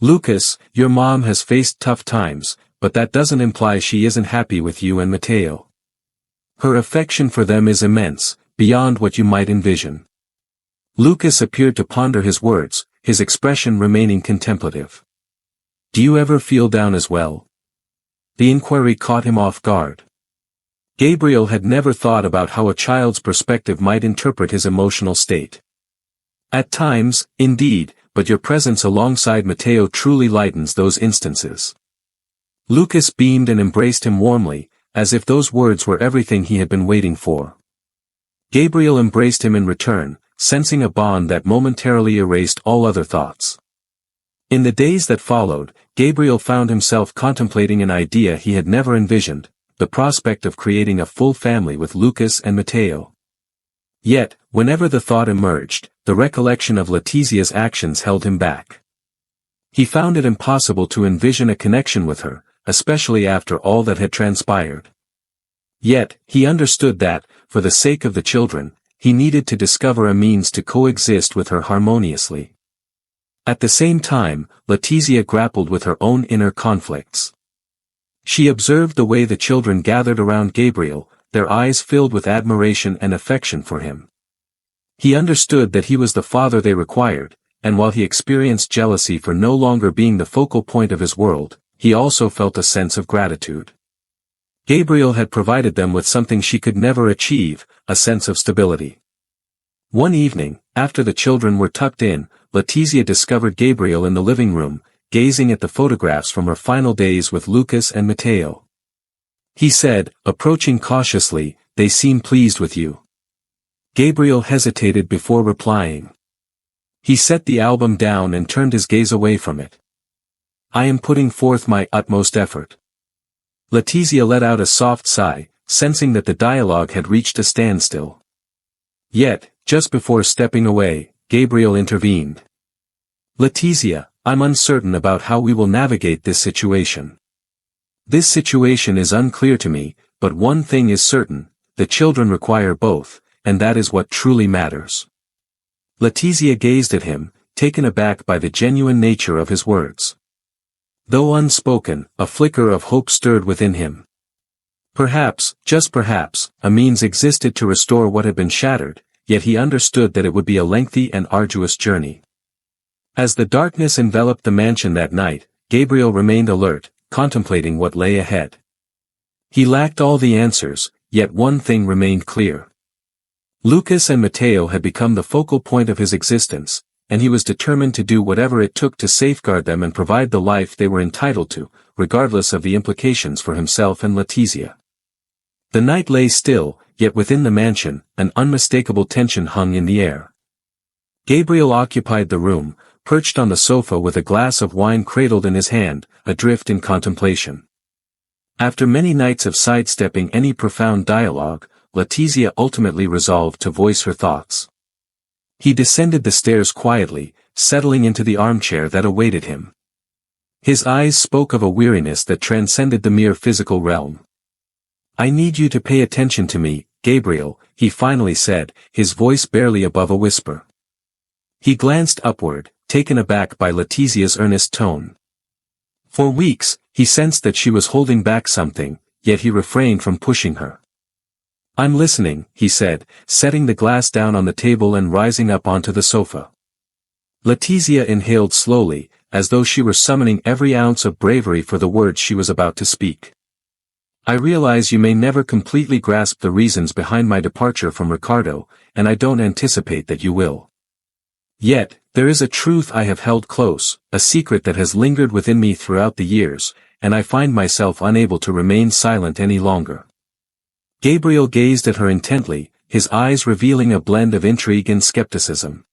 "Lucas, your mom has faced tough times, but that doesn't imply she isn't happy with you and Matteo. Her affection for them is immense, beyond what you might envision." Lucas appeared to ponder his words, his expression remaining contemplative. "Do you ever feel down as well?" The inquiry caught him off guard. Gabriel had never thought about how a child's perspective might interpret his emotional state. "At times, indeed, but your presence alongside Matteo truly lightens those instances." Lucas beamed and embraced him warmly, as if those words were everything he had been waiting for. Gabriel embraced him in return, sensing a bond that momentarily erased all other thoughts. In the days that followed, Gabriel found himself contemplating an idea he had never envisioned, the prospect of creating a full family with Lucas and Matteo. Yet, whenever the thought emerged, the recollection of Letitia's actions held him back. He found it impossible to envision a connection with her, especially after all that had transpired. Yet, he understood that, for the sake of the children, he needed to discover a means to coexist with her harmoniously. At the same time, Letitia grappled with her own inner conflicts. She observed the way the children gathered around Gabriel, their eyes filled with admiration and affection for him. He understood that he was the father they required, and while he experienced jealousy for no longer being the focal point of his world, he also felt a sense of gratitude. Gabriel had provided them with something she could never achieve, a sense of stability. One evening, after the children were tucked in, Letitia discovered Gabriel in the living room, gazing at the photographs from her final days with Lucas and Matteo. He said, approaching cautiously, "They seem pleased with you." Gabriel hesitated before replying. He set the album down and turned his gaze away from it. "I am putting forth my utmost effort." Letizia let out a soft sigh, sensing that the dialogue had reached a standstill. Yet, just before stepping away, Gabriel intervened. "Letizia, I'm uncertain about how we will navigate this situation. This situation is unclear to me, but one thing is certain, the children require both, and that is what truly matters." Letizia gazed at him, taken aback by the genuine nature of his words. Though unspoken, a flicker of hope stirred within him. Perhaps, just perhaps, a means existed to restore what had been shattered, yet he understood that it would be a lengthy and arduous journey. As the darkness enveloped the mansion that night, Gabriel remained alert, contemplating what lay ahead. He lacked all the answers, yet one thing remained clear. Lucas and Matteo had become the focal point of his existence, and he was determined to do whatever it took to safeguard them and provide the life they were entitled to, regardless of the implications for himself and Letizia. The night lay still, yet within the mansion, an unmistakable tension hung in the air. Gabriel occupied the room, perched on the sofa with a glass of wine cradled in his hand, adrift in contemplation. After many nights of sidestepping any profound dialogue, Letizia ultimately resolved to voice her thoughts. He descended the stairs quietly, settling into the armchair that awaited him. His eyes spoke of a weariness that transcended the mere physical realm. "I need you to pay attention to me, Gabriel," he finally said, his voice barely above a whisper. He glanced upward, taken aback by Letizia's earnest tone. For weeks, he sensed that she was holding back something, yet he refrained from pushing her. "I'm listening," he said, setting the glass down on the table and rising up onto the sofa. Letizia inhaled slowly, as though she were summoning every ounce of bravery for the words she was about to speak. "I realize you may never completely grasp the reasons behind my departure from Ricardo, and I don't anticipate that you will. Yet, there is a truth I have held close, a secret that has lingered within me throughout the years, and I find myself unable to remain silent any longer." Gabriel gazed at her intently, his eyes revealing a blend of intrigue and skepticism.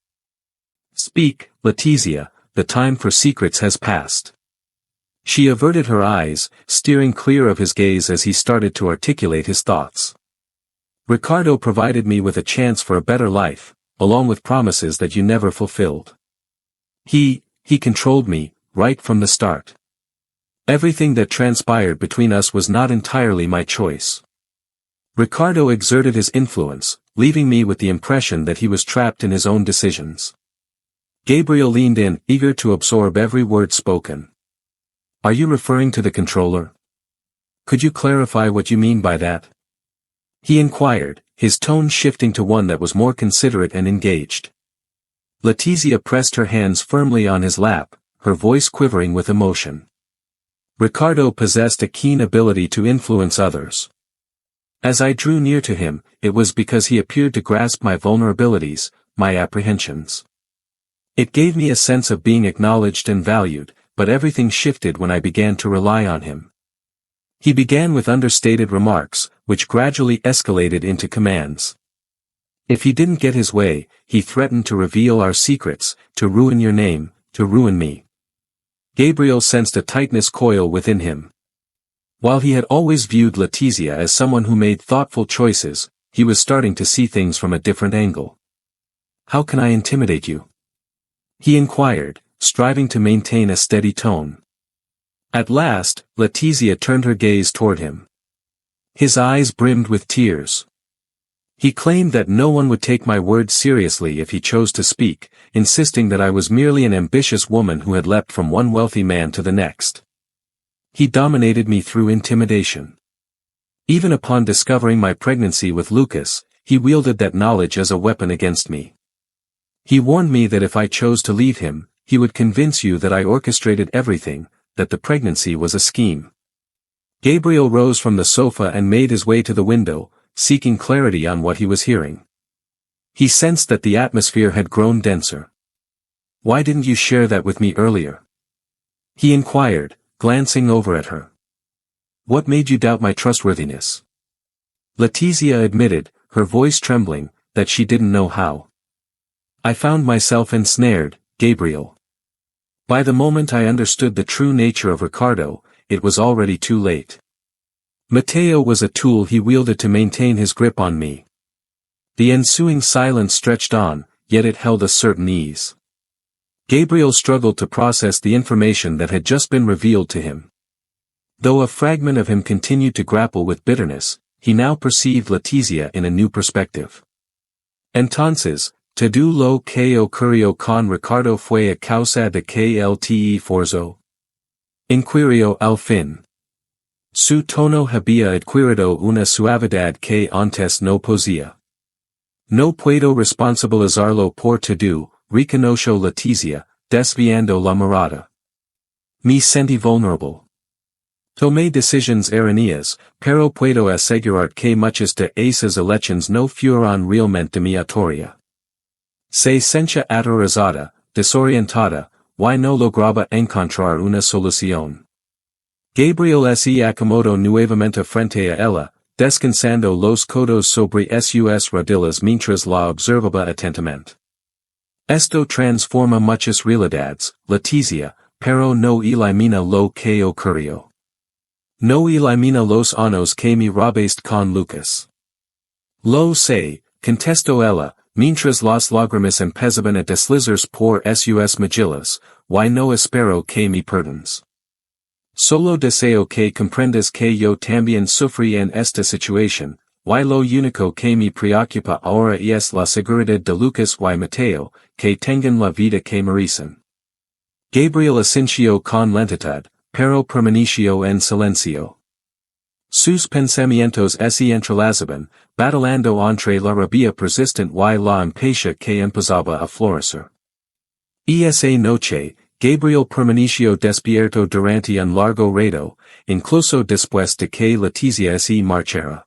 "Speak, Letizia, the time for secrets has passed." She averted her eyes, steering clear of his gaze as he started to articulate his thoughts. "Ricardo provided me with a chance for a better life, along with promises that you never fulfilled. He controlled me, right from the start. Everything that transpired between us was not entirely my choice. Ricardo exerted his influence, leaving me with the impression that he was trapped in his own decisions." Gabriel leaned in, eager to absorb every word spoken. "Are you referring to the controller? Could you clarify what you mean by that?" he inquired, his tone shifting to one that was more considerate and engaged. Letizia pressed her hands firmly on his lap, her voice quivering with emotion. "Ricardo possessed a keen ability to influence others. As I drew near to him, it was because he appeared to grasp my vulnerabilities, my apprehensions. It gave me a sense of being acknowledged and valued, but everything shifted when I began to rely on him. He began with understated remarks, which gradually escalated into commands. If he didn't get his way, he threatened to reveal our secrets, to ruin your name, to ruin me." Gabriel sensed a tightness coil within him. While he had always viewed Letizia as someone who made thoughtful choices, he was starting to see things from a different angle. "How can I intimidate you?" he inquired, striving to maintain a steady tone. At last, Letizia turned her gaze toward him. His eyes brimmed with tears. He claimed that no one would take my words seriously if he chose to speak, insisting that I was merely an ambitious woman who had leapt from one wealthy man to the next. He dominated me through intimidation. Even upon discovering my pregnancy with Lucas, he wielded that knowledge as a weapon against me. He warned me that if I chose to leave him, he would convince you that I orchestrated everything, that the pregnancy was a scheme. Gabriel rose from the sofa and made his way to the window, seeking clarity on what he was hearing. He sensed that the atmosphere had grown denser. "Why didn't you share that with me earlier?" he inquired, glancing over at her. What made you doubt my trustworthiness? Letizia admitted, her voice trembling, that she didn't know how. I found myself ensnared, Gabriel. By the moment I understood the true nature of Ricardo, it was already too late. Matteo was a tool he wielded to maintain his grip on me. The ensuing silence stretched on, yet it held a certain ease. Gabriel struggled to process the information that had just been revealed to him. Though a fragment of him continued to grapple with bitterness, he now perceived Letizia in a new perspective. Entonces, ¿todo lo que ocurrió con Ricardo fue a causa de que él te forzó? Inquirió al fin. Su tono había adquirido una suavidad que antes no poseía. No puedo responsabilizarlo por todo, reconoció Letizia, desviando la mirada. Me sentí vulnerable. Tomé decisiones erróneas, pero puedo asegurar que muchas de esas elecciones no fueron realmente mi autoría. Se sentía aterrorizada, desorientada, y no lograba encontrar una solución. Gabriel se acomodó nuevamente frente a ella, descansando los codos sobre sus rodillas mientras la observaba atentamente. Esto transforma muchas realidades, Letizia, pero no elimina lo que ocurrió. No elimina los años que me robaste con Lucas. Lo sé, contestó ella, mientras las lágrimas empezaban a deslizarse por sus mejillas, y no espero que me perdones. Solo deseo que comprendas que yo también sufrí en esta situación, y lo único que me preocupa ahora es la seguridad de Lucas y Matteo, que tengan la vida que merecen. Gabriel asintió con lentitud, pero permaneció en silencio. Sus pensamientos se entrelazaban, batallando entre la rabia persistente y la impaciencia que empezaba a florecer. Esa noche, Gabriel permaneció despierto durante un largo rato, incluso después de que Letizia se marchara.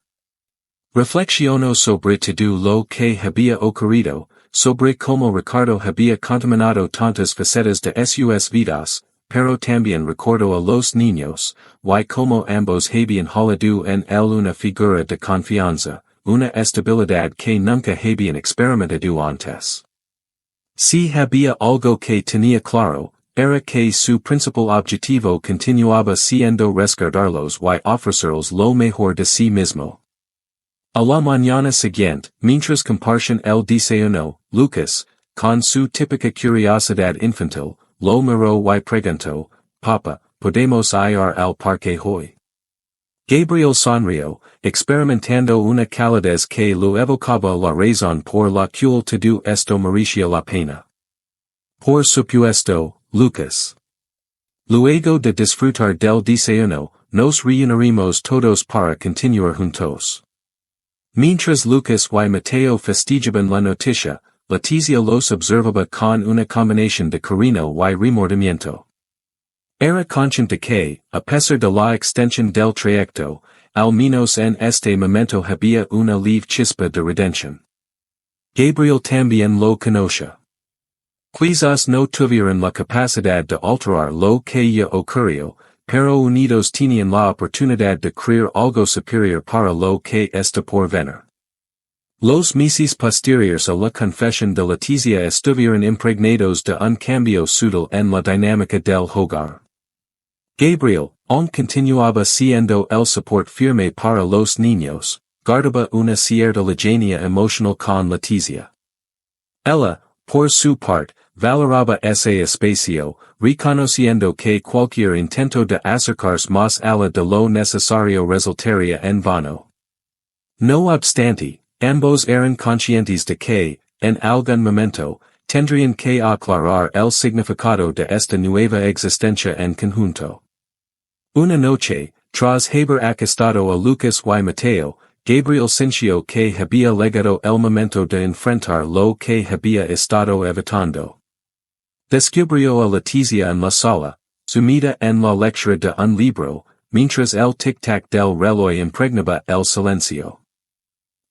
Reflexionó sobre todo lo que había ocurrido, sobre cómo Ricardo había contaminado tantas facetas de sus vidas, pero también recordó a los niños, y cómo ambos habían jalado en él una figura de confianza, una estabilidad que nunca habían experimentado antes. Si había algo que tenía claro, era que su principal objetivo continuaba siendo rescatarlos y ofrecerles lo mejor de sí mismo. A la mañana siguiente, mientras compartían el desayuno, Lucas, con su típica curiosidad infantil, lo miró y preguntó, Papa, ¿podemos ir al parque hoy? Gabriel sonrió, experimentando una calidez que lo evocaba la razón por la cual todo esto merecía la pena. Por supuesto, Lucas. Luego de disfrutar del desayuno, nos reuniremos todos para continuar juntos. Mientras Lucas y Matteo festejaban la noticia, Letizia los observaba con una combinación de cariño y remordimiento. Era consciente que, a pesar de la extensión del trayecto, al menos en este momento había una leve chispa de redención. Gabriel también lo conocía. Quizás no tuvieron la capacidad de alterar lo que ya ocurrió, pero unidos tenían la oportunidad de crear algo superior para lo que está por venir. Los meses posteriores a la confesión de Letizia estuvieron impregnados de un cambio sutil en la dinámica del hogar. Gabriel, aún continuaba siendo el soporte firme para los niños, guardaba una cierta lejanía emocional con Letizia. Ella, por su parte, valoraba ese espacio, reconociendo que cualquier intento de acercarse más allá de lo necesario resultaría en vano. No obstante, ambos eran conscientes de que, en algún momento, tendrían que aclarar el significado de esta nueva existencia en conjunto. Una noche, tras haber acostado a Lucas y Matteo, Gabriel sintió que había llegado el momento de enfrentar lo que había estado evitando. Descubrió a Letizia en la sala, sumida en la lectura de un libro, mientras el tic-tac del reloj impregnaba el silencio.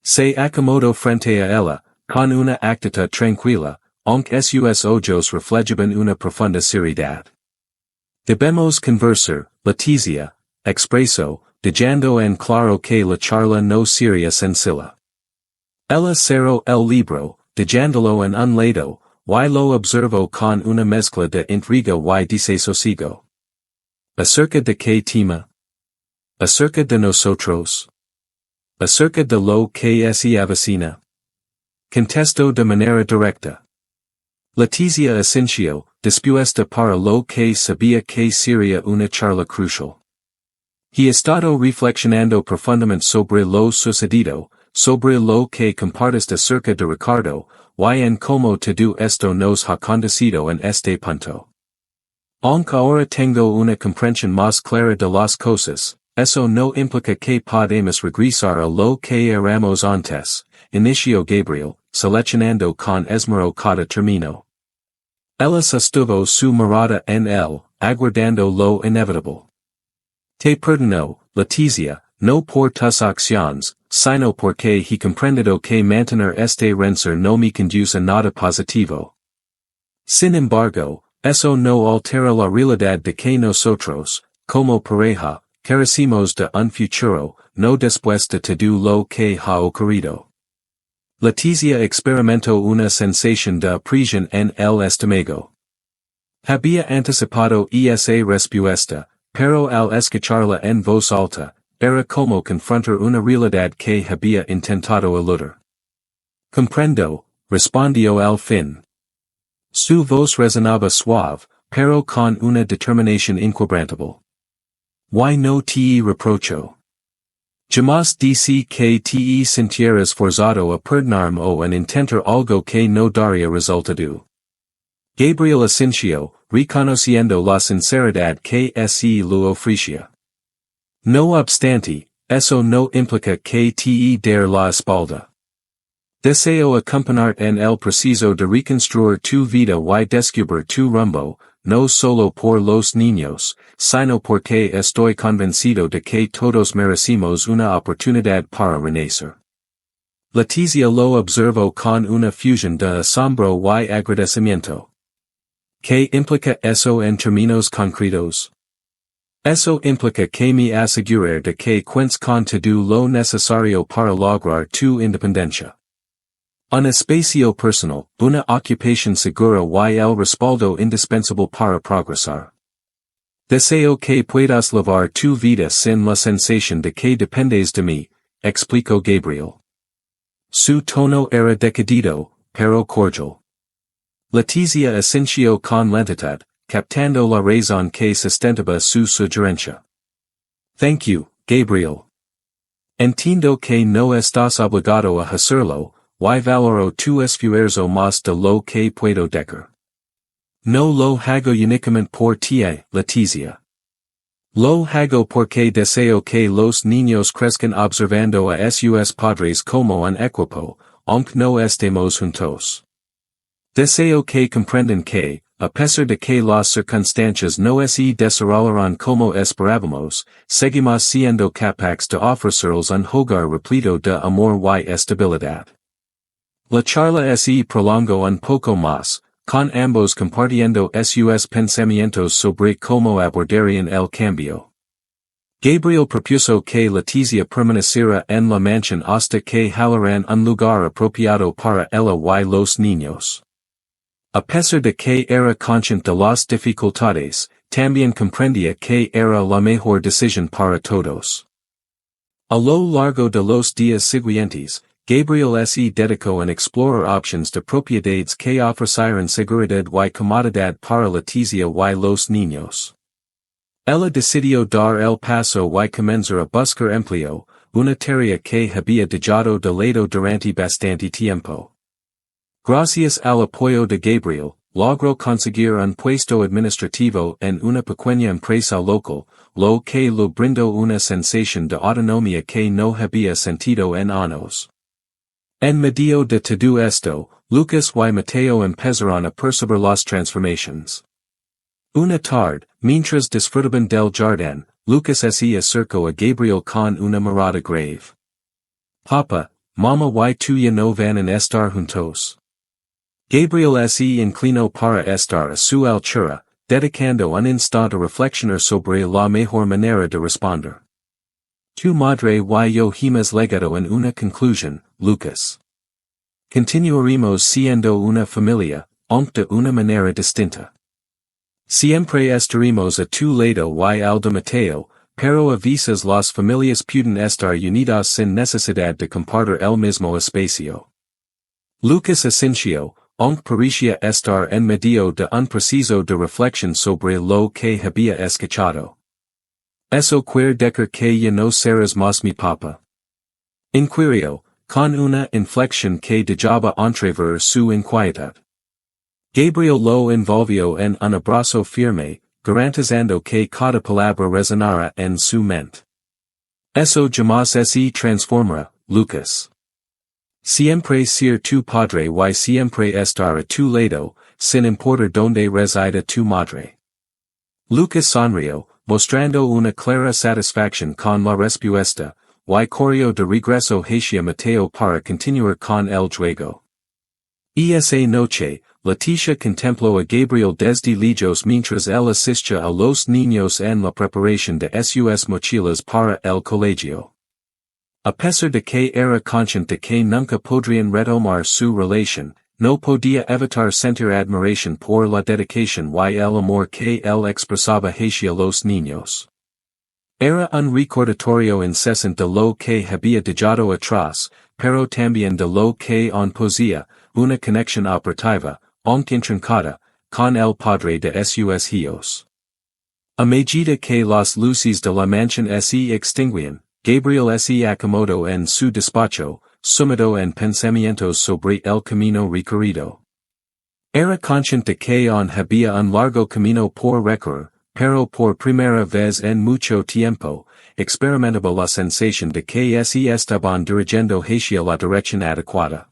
Se acomodó frente a ella, con una actitud tranquila, aunque sus ojos reflejaban una profunda seriedad. Debemos conversar, Letizia, expresó, dejando en claro que la charla no sería sencilla. Ella cerró el libro, dejándolo en un lado, y lo observó con una mezcla de intriga y desasosiego. ¿Acerca de qué tema? ¿Acerca de nosotros? ¿Acerca de lo que se avecina? Contestó de manera directa. Letizia Asencio, dispuesta para lo que sabía que sería una charla crucial. He estado reflexionando profundamente sobre lo sucedido, sobre lo que compartiste acerca de Ricardo, y en cómo todo esto nos ha conducido en este punto. Aunque ahora tengo una comprensión más clara de las cosas, eso no implica que podamos regresar a lo que éramos antes, inició Gabriel, seleccionando con esmero cada término. Ella sostuvo su mirada en él, aguardando lo inevitable. Te perdono, Letizia, no por tus acciones, sino porque he comprendido que mantener este renser no me conduce a nada positivo. Sin embargo, eso no altera la realidad de que nosotros, como pareja, carecimos de un futuro, no después de todo lo que ha ocurrido. Letizia experimentó una sensación de presión en el estómago. Había anticipado esa respuesta, pero al escucharla en voz alta, era como confrontar una realidad que había intentado eludir. Comprendo, respondió al fin. Su voz resonaba suave, pero con una determinación inquebrantable. Why no te reprocho? Jamás dice que te sintieras forzado a perdonarme o en intentar algo que no daría resultado. Gabriel Asencio, reconociendo la sinceridad que se lo ofrecía. No obstante, eso no implica que te der la espalda. Deseo acompañarte en el proceso de reconstruir tu vida y descubrir tu rumbo, no solo por los niños, sino porque estoy convencido de que todos merecemos una oportunidad para renacer. Letizia lo observó con una fusión de asombro y agradecimiento. ¿Qué implica eso en términos concretos? Eso implica que me asegurar de que cuentes con todo lo necesario para lograr tu independencia. Un espacio personal, una ocupación segura y el respaldo indispensable para progresar. Deseo que puedas llevar tu vida sin la sensación de que dependes de mí, explicó Gabriel. Su tono era decidido, pero cordial. Letizia Asencio con lentitud, captando la razón que sustentaba su sugerencia. Thank you, Gabriel. Entiendo que no estás obligado a hacerlo, y valoro tu esfuerzo más de lo que puedo decir. No lo hago únicamente por ti, Letizia. Lo hago porque deseo que los niños crezcan observando a sus padres como un equipo, aunque no estemos juntos. Deseo que comprendan que, a pesar de que las circunstancias no se desarrollarán como esperábamos, seguimos siendo capaces de ofrecerles un hogar repleto de amor y estabilidad. La charla se prolongó un poco más, con ambos compartiendo sus pensamientos sobre cómo abordarían el cambio. Gabriel propuso que Letizia permaneciera en la mansión hasta que hallaran un lugar apropiado para ella y los niños. A pesar de que era consciente de las dificultades, también comprendía que era la mejor decisión para todos. A lo largo de los días siguientes, Gabriel se dedicó a explorar opciones de propiedades que ofrecieran seguridad y comodidad para Letizia y los niños. Ella decidió dar el paso y comenzar a buscar empleo, una tarea que había dejado de lado durante bastante tiempo. Gracias al apoyo de Gabriel, logró conseguir un puesto administrativo en una pequeña empresa local, lo que le brindó una sensación de autonomía que no había sentido en años. En medio de todo esto, Lucas y Mateo empezaron a percibir las transformaciones. Una tarde, mientras disfrutaban del jardín, Lucas se acercó a Gabriel con una mirada grave. Papa, mamá y tuya no van a estar juntos. Gabriel se inclinó para estar a su altura, dedicando un instante a reflexionar sobre la mejor manera de responder. Tu madre y yo hemos legado en una conclusión, Lucas. Continuaremos siendo una familia, aunque de una manera distinta. Siempre estaremos a tu lado y al de Mateo, pero a veces las familias pueden estar unidas sin necesidad de compartir el mismo espacio. Lucas Asensio, aunque parecía estar en medio de un proceso de reflexión sobre lo que había escuchado. Eso quiere decir que ya no serás más mi papa. Inquirió, con una inflexión que dejaba entrever su inquietud. Gabriel lo envolvió en un abrazo firme, garantizando que cada palabra resonara en su mente. Eso jamás se transformará, Lucas. Siempre ser tu padre y siempre estar a tu lado, sin importar dónde resida tu madre. Lucas sonrió, mostrando una clara satisfacción con la respuesta, y corrió de regreso hacia Mateo para continuar con el juego. Esa noche, Leticia contempló a Gabriel desde lejos mientras él asistía a los niños en la preparación de sus mochilas para el colegio. A pesar de que era consciente de que nunca podrían retomar su relación, no podía evitar sentir admiración por la dedicación y el amor que él expresaba hacia los niños. Era un recordatorio incesante de lo que había dejado atrás, pero también de lo que aún poseía, una conexión operativa, aunque intrincada, con el padre de sus hijos. A medida que las luces de la mansión se extinguían, Gabriel se acomodó en su despacho, sumido en pensamientos sobre el camino recorrido. Era consciente que aún había un largo camino por recorrer, pero por primera vez en mucho tiempo, experimentaba la sensación de que se estaban dirigiendo hacia la dirección adecuada.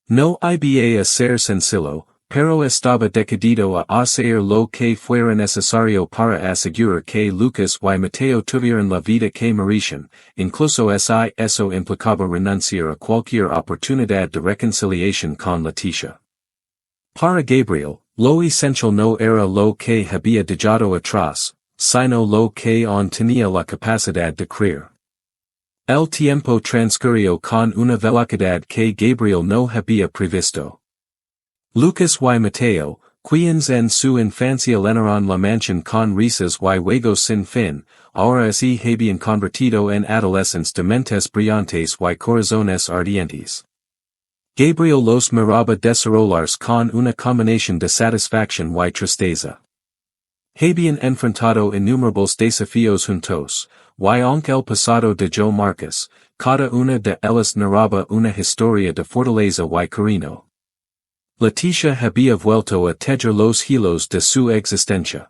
No iba a ser sencillo, pero estaba decidido a hacer lo que fuera necesario para asegurar que Lucas y Mateo tuvieran la vida que merecían, incluso si eso implicaba renunciar a cualquier oportunidad de reconciliación con Leticia. Para Gabriel, lo esencial no era lo que había dejado atrás, sino lo que aún tenía la capacidad de creer. El tiempo transcurrió con una velocidad que Gabriel no había previsto. Lucas y Mateo, quienes en su infancia llenaron la mansión con risas y juegos sin fin, ahora se habían convertido en adolescentes de mentes brillantes y corazones ardientes. Gabriel los miraba desarrollarse con una combinación de satisfacción y tristeza. Habían enfrentado innumerables desafíos juntos, y aunque el pasado de Joe Marcus, cada una de ellas narraba una historia de fortaleza y cariño. Leticia había vuelto a tejer los hilos de su existencia.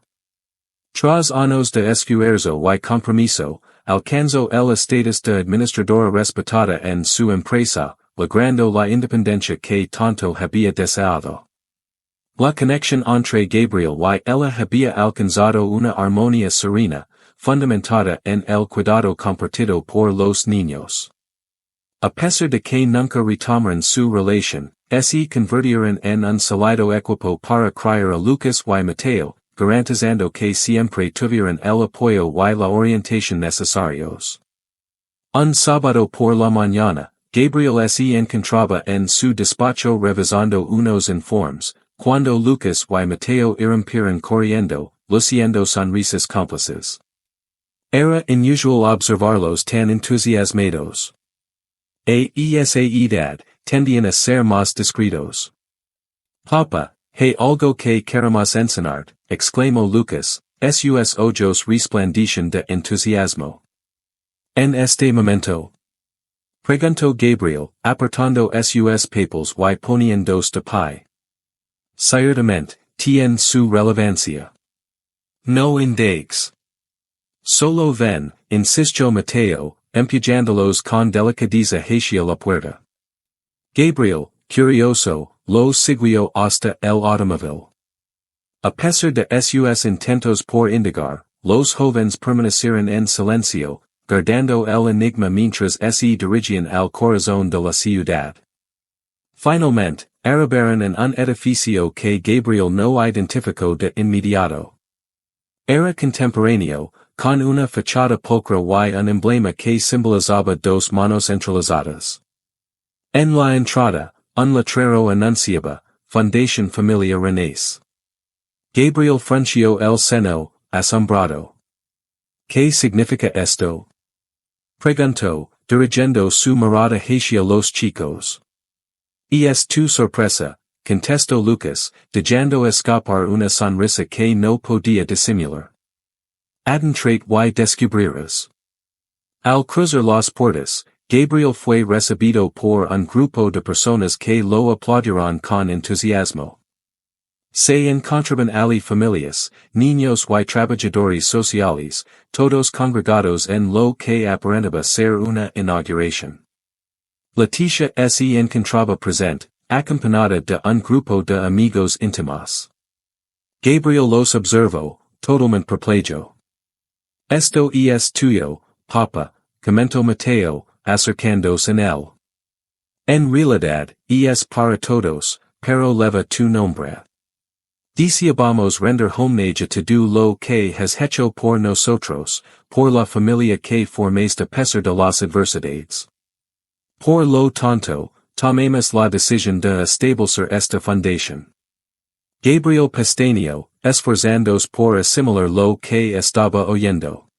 Tras años de esfuerzo y compromiso, alcanzó el estatus de administradora respetada en su empresa, logrando la independencia que tanto había deseado. La conexión entre Gabriel y ella había alcanzado una armonía serena, fundamentada en el cuidado compartido por los niños. A pesar de que nunca retomaron su relación, se convirtieron en un sólido equipo para criar a Lucas y Mateo, garantizando que siempre tuvieran el apoyo y la orientación necesarios. Un sábado por la mañana, Gabriel se encontraba en su despacho revisando unos informes, cuando Lucas y Mateo irrumpieron corriendo, luciendo sonrisas cómplices. Era inusual observarlos tan entusiasmados. Esa edad, tendían a ser más discretos. Papa, hay algo que queremos enseñar, exclamó Lucas, sus ojos resplandecían de entusiasmo. En este momento, preguntó Gabriel, apartando sus papeles y poniéndose de pie. Ciertamente, tiene su relevancia. No indagues. Solo ven, insistió Mateo, empujándolos con delicadeza hacia la puerta. Gabriel, curioso, los siguió hasta el automóvil. A pesar de sus intentos por indagar, los jóvenes permanecieron en silencio, guardando el enigma mientras se dirigían al corazón de la ciudad. Finalmente, arribaron en un edificio que Gabriel no identificó de inmediato. Era contemporáneo, con una fachada pulcra y un emblema que simbolizaba dos manos entrelazadas. En la entrada, un letrero anunciaba, Fundación Familia Renace. Gabriel frunció el seno, asombrado. ¿Qué significa esto? Preguntó, dirigiendo su mirada hacia los chicos. Es tu sorpresa, contestó Lucas, dejando escapar una sonrisa que no podía disimular. Adentrate y descubrirás. Al cruzar las puertas, Gabriel fue recibido por un grupo de personas que lo aplaudieron con entusiasmo. Se encontraban allí familias, niños y trabajadores sociales, todos congregados en lo que aparentaba ser una inauguración. Leticia se encontraba presente, acompañada de un grupo de amigos íntimos. Gabriel los observó, totalmente perplejo. Esto es tuyo, papa, comentó Mateo, acercándose en él. En realidad, es para todos, pero lleva tu nombre. Deseamos render homenaje a todo lo que has hecho por nosotros, por la familia que formaste a pesar de las adversidades. Por lo tanto, tomemos la decisión de establecer esta fundación. Gabriel pestañeó, esforzándose por asimilar lo que estaba oyendo.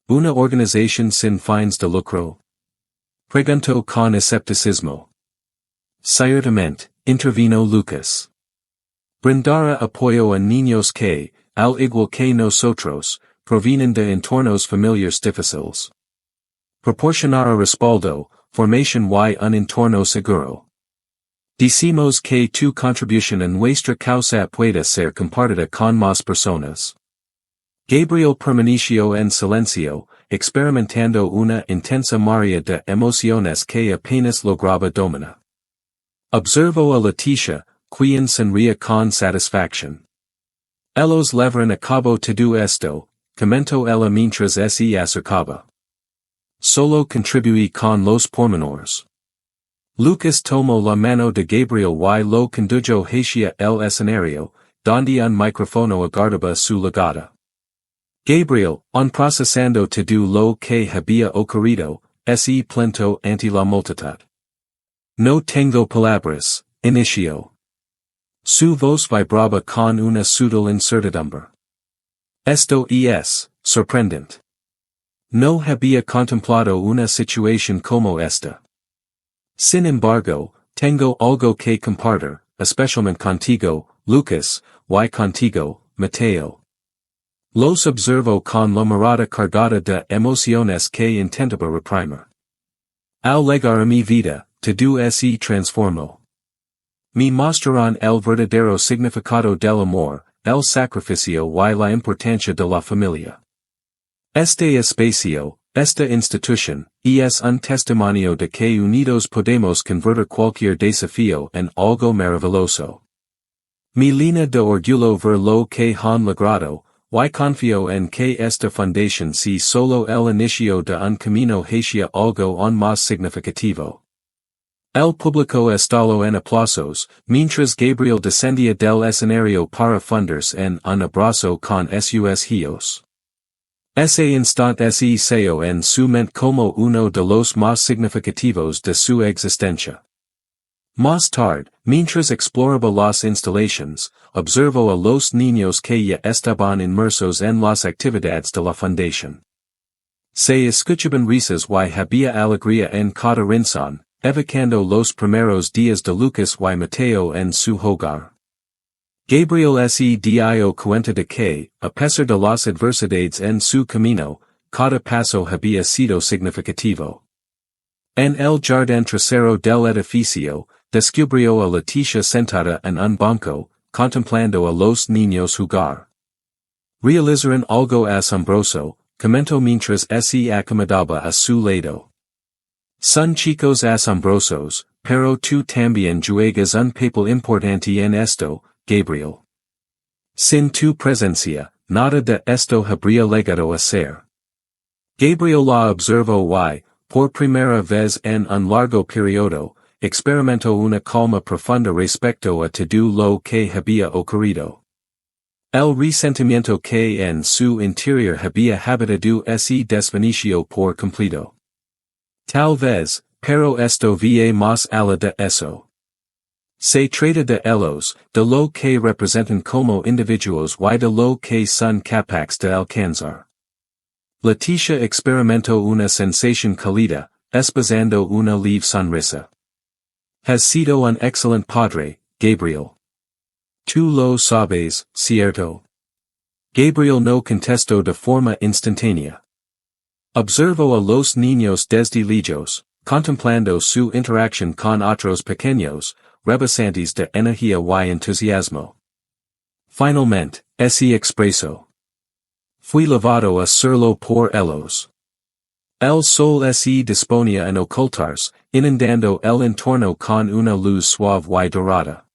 ¿Una organización sin fines de lucro? Preguntó con escepticismo. Ciertamente, intervino Lucas. Brindará apoyo a niños que, al igual que nosotros, provienen de entornos familiares difíciles. Proporcionará respaldo, formación y un entorno seguro. Decimos que tu contribución en nuestra causa puede ser compartida con más personas. Gabriel permaneció en silencio, experimentando una intensa marea de emociones que apenas lograba dominar. Observó a Leticia, quien sonría con satisfacción. Ellos llevaron a cabo todo esto, comentó ella mientras se acercaba. Solo contribuí con los pormenores. Lucas tomó la mano de Gabriel y lo condujo hacia el escenario, donde un micrófono aguardaba su llegada. Gabriel, procesando todo lo que había ocurrido, se plantó ante la multitud. No tengo palabras, inició. Su voz vibraba con una sutil incertidumbre. Esto es, sorprendente. No había contemplado una situación como esta. Sin embargo, tengo algo que compartir, especialmente contigo, Lucas, y contigo, Mateo. Los observo con la mirada cargada de emociones que intentaba reprimir. Al llegar a mi vida, todo se transformó. Me mostraron el verdadero significado del amor, el sacrificio y la importancia de la familia. Este espacio, esta institución, es un testimonio de que unidos podemos convertir cualquier desafío en algo maravilloso. Me llena de orgullo ver lo que han logrado, y confío en que esta fundación sea solo el inicio de un camino hacia algo aún más significativo. El público estalló en aplausos, mientras Gabriel descendía del escenario para fundirse en un abrazo con sus hijos. Ese instante se hizo en su mente como uno de los más significativos de su existencia. Más tarde, mientras exploraba las instalaciones, observó a los niños que ya estaban inmersos en las actividades de la fundación. Se escuchaban risas y había alegría en cada rincón, evocando los primeros días de Lucas y Mateo en su hogar. Gabriel se dio cuenta de que, a pesar de las adversidades en su camino, cada paso había sido significativo. En el jardín trasero del edificio, descubrió a Leticia sentada en un banco, contemplando a los niños jugar. Realizaron algo asombroso, comentó mientras se acomodaba a su lado. Son chicos asombrosos, pero tú también juegas un papel importante en esto, Gabriel. Sin tu presencia, nada de esto habría llegado a ser. Gabriel la observó y, por primera vez en un largo periodo, experimentó una calma profunda respecto a todo lo que había ocurrido. El resentimiento que en su interior había habitado se desvaneció por completo. Tal vez, pero esto va más allá de eso. Se trata de ellos, de lo que representan como individuos y de lo que son capaces de alcanzar. Leticia experimentó una sensación cálida, esbozando una leve sonrisa. Has sido un excelente padre, Gabriel. Tú lo sabes, ¿cierto? Gabriel no contestó de forma instantánea. Observó a los niños desde lejos, contemplando su interacción con otros pequeños, rebosantes de energía y entusiasmo. Finalmente, se expresó. Fui lavado a hacerlo por ellos. El sol se disponía en ocultarse, inundando el entorno con una luz suave y dorada.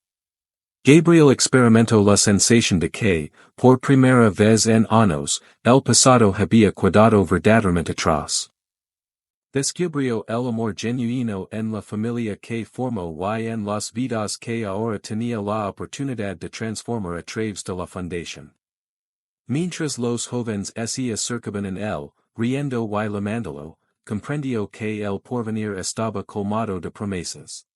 Gabriel experimentó la sensación de que, por primera vez en años, el pasado había quedado verdaderamente atrás. Descubrió el amor genuino en la familia que formó y en las vidas que ahora tenía la oportunidad de transformar a través de la fundación. Mientras los jóvenes se acercaban en él, riendo y lamándolo, comprendió que el porvenir estaba colmado de promesas.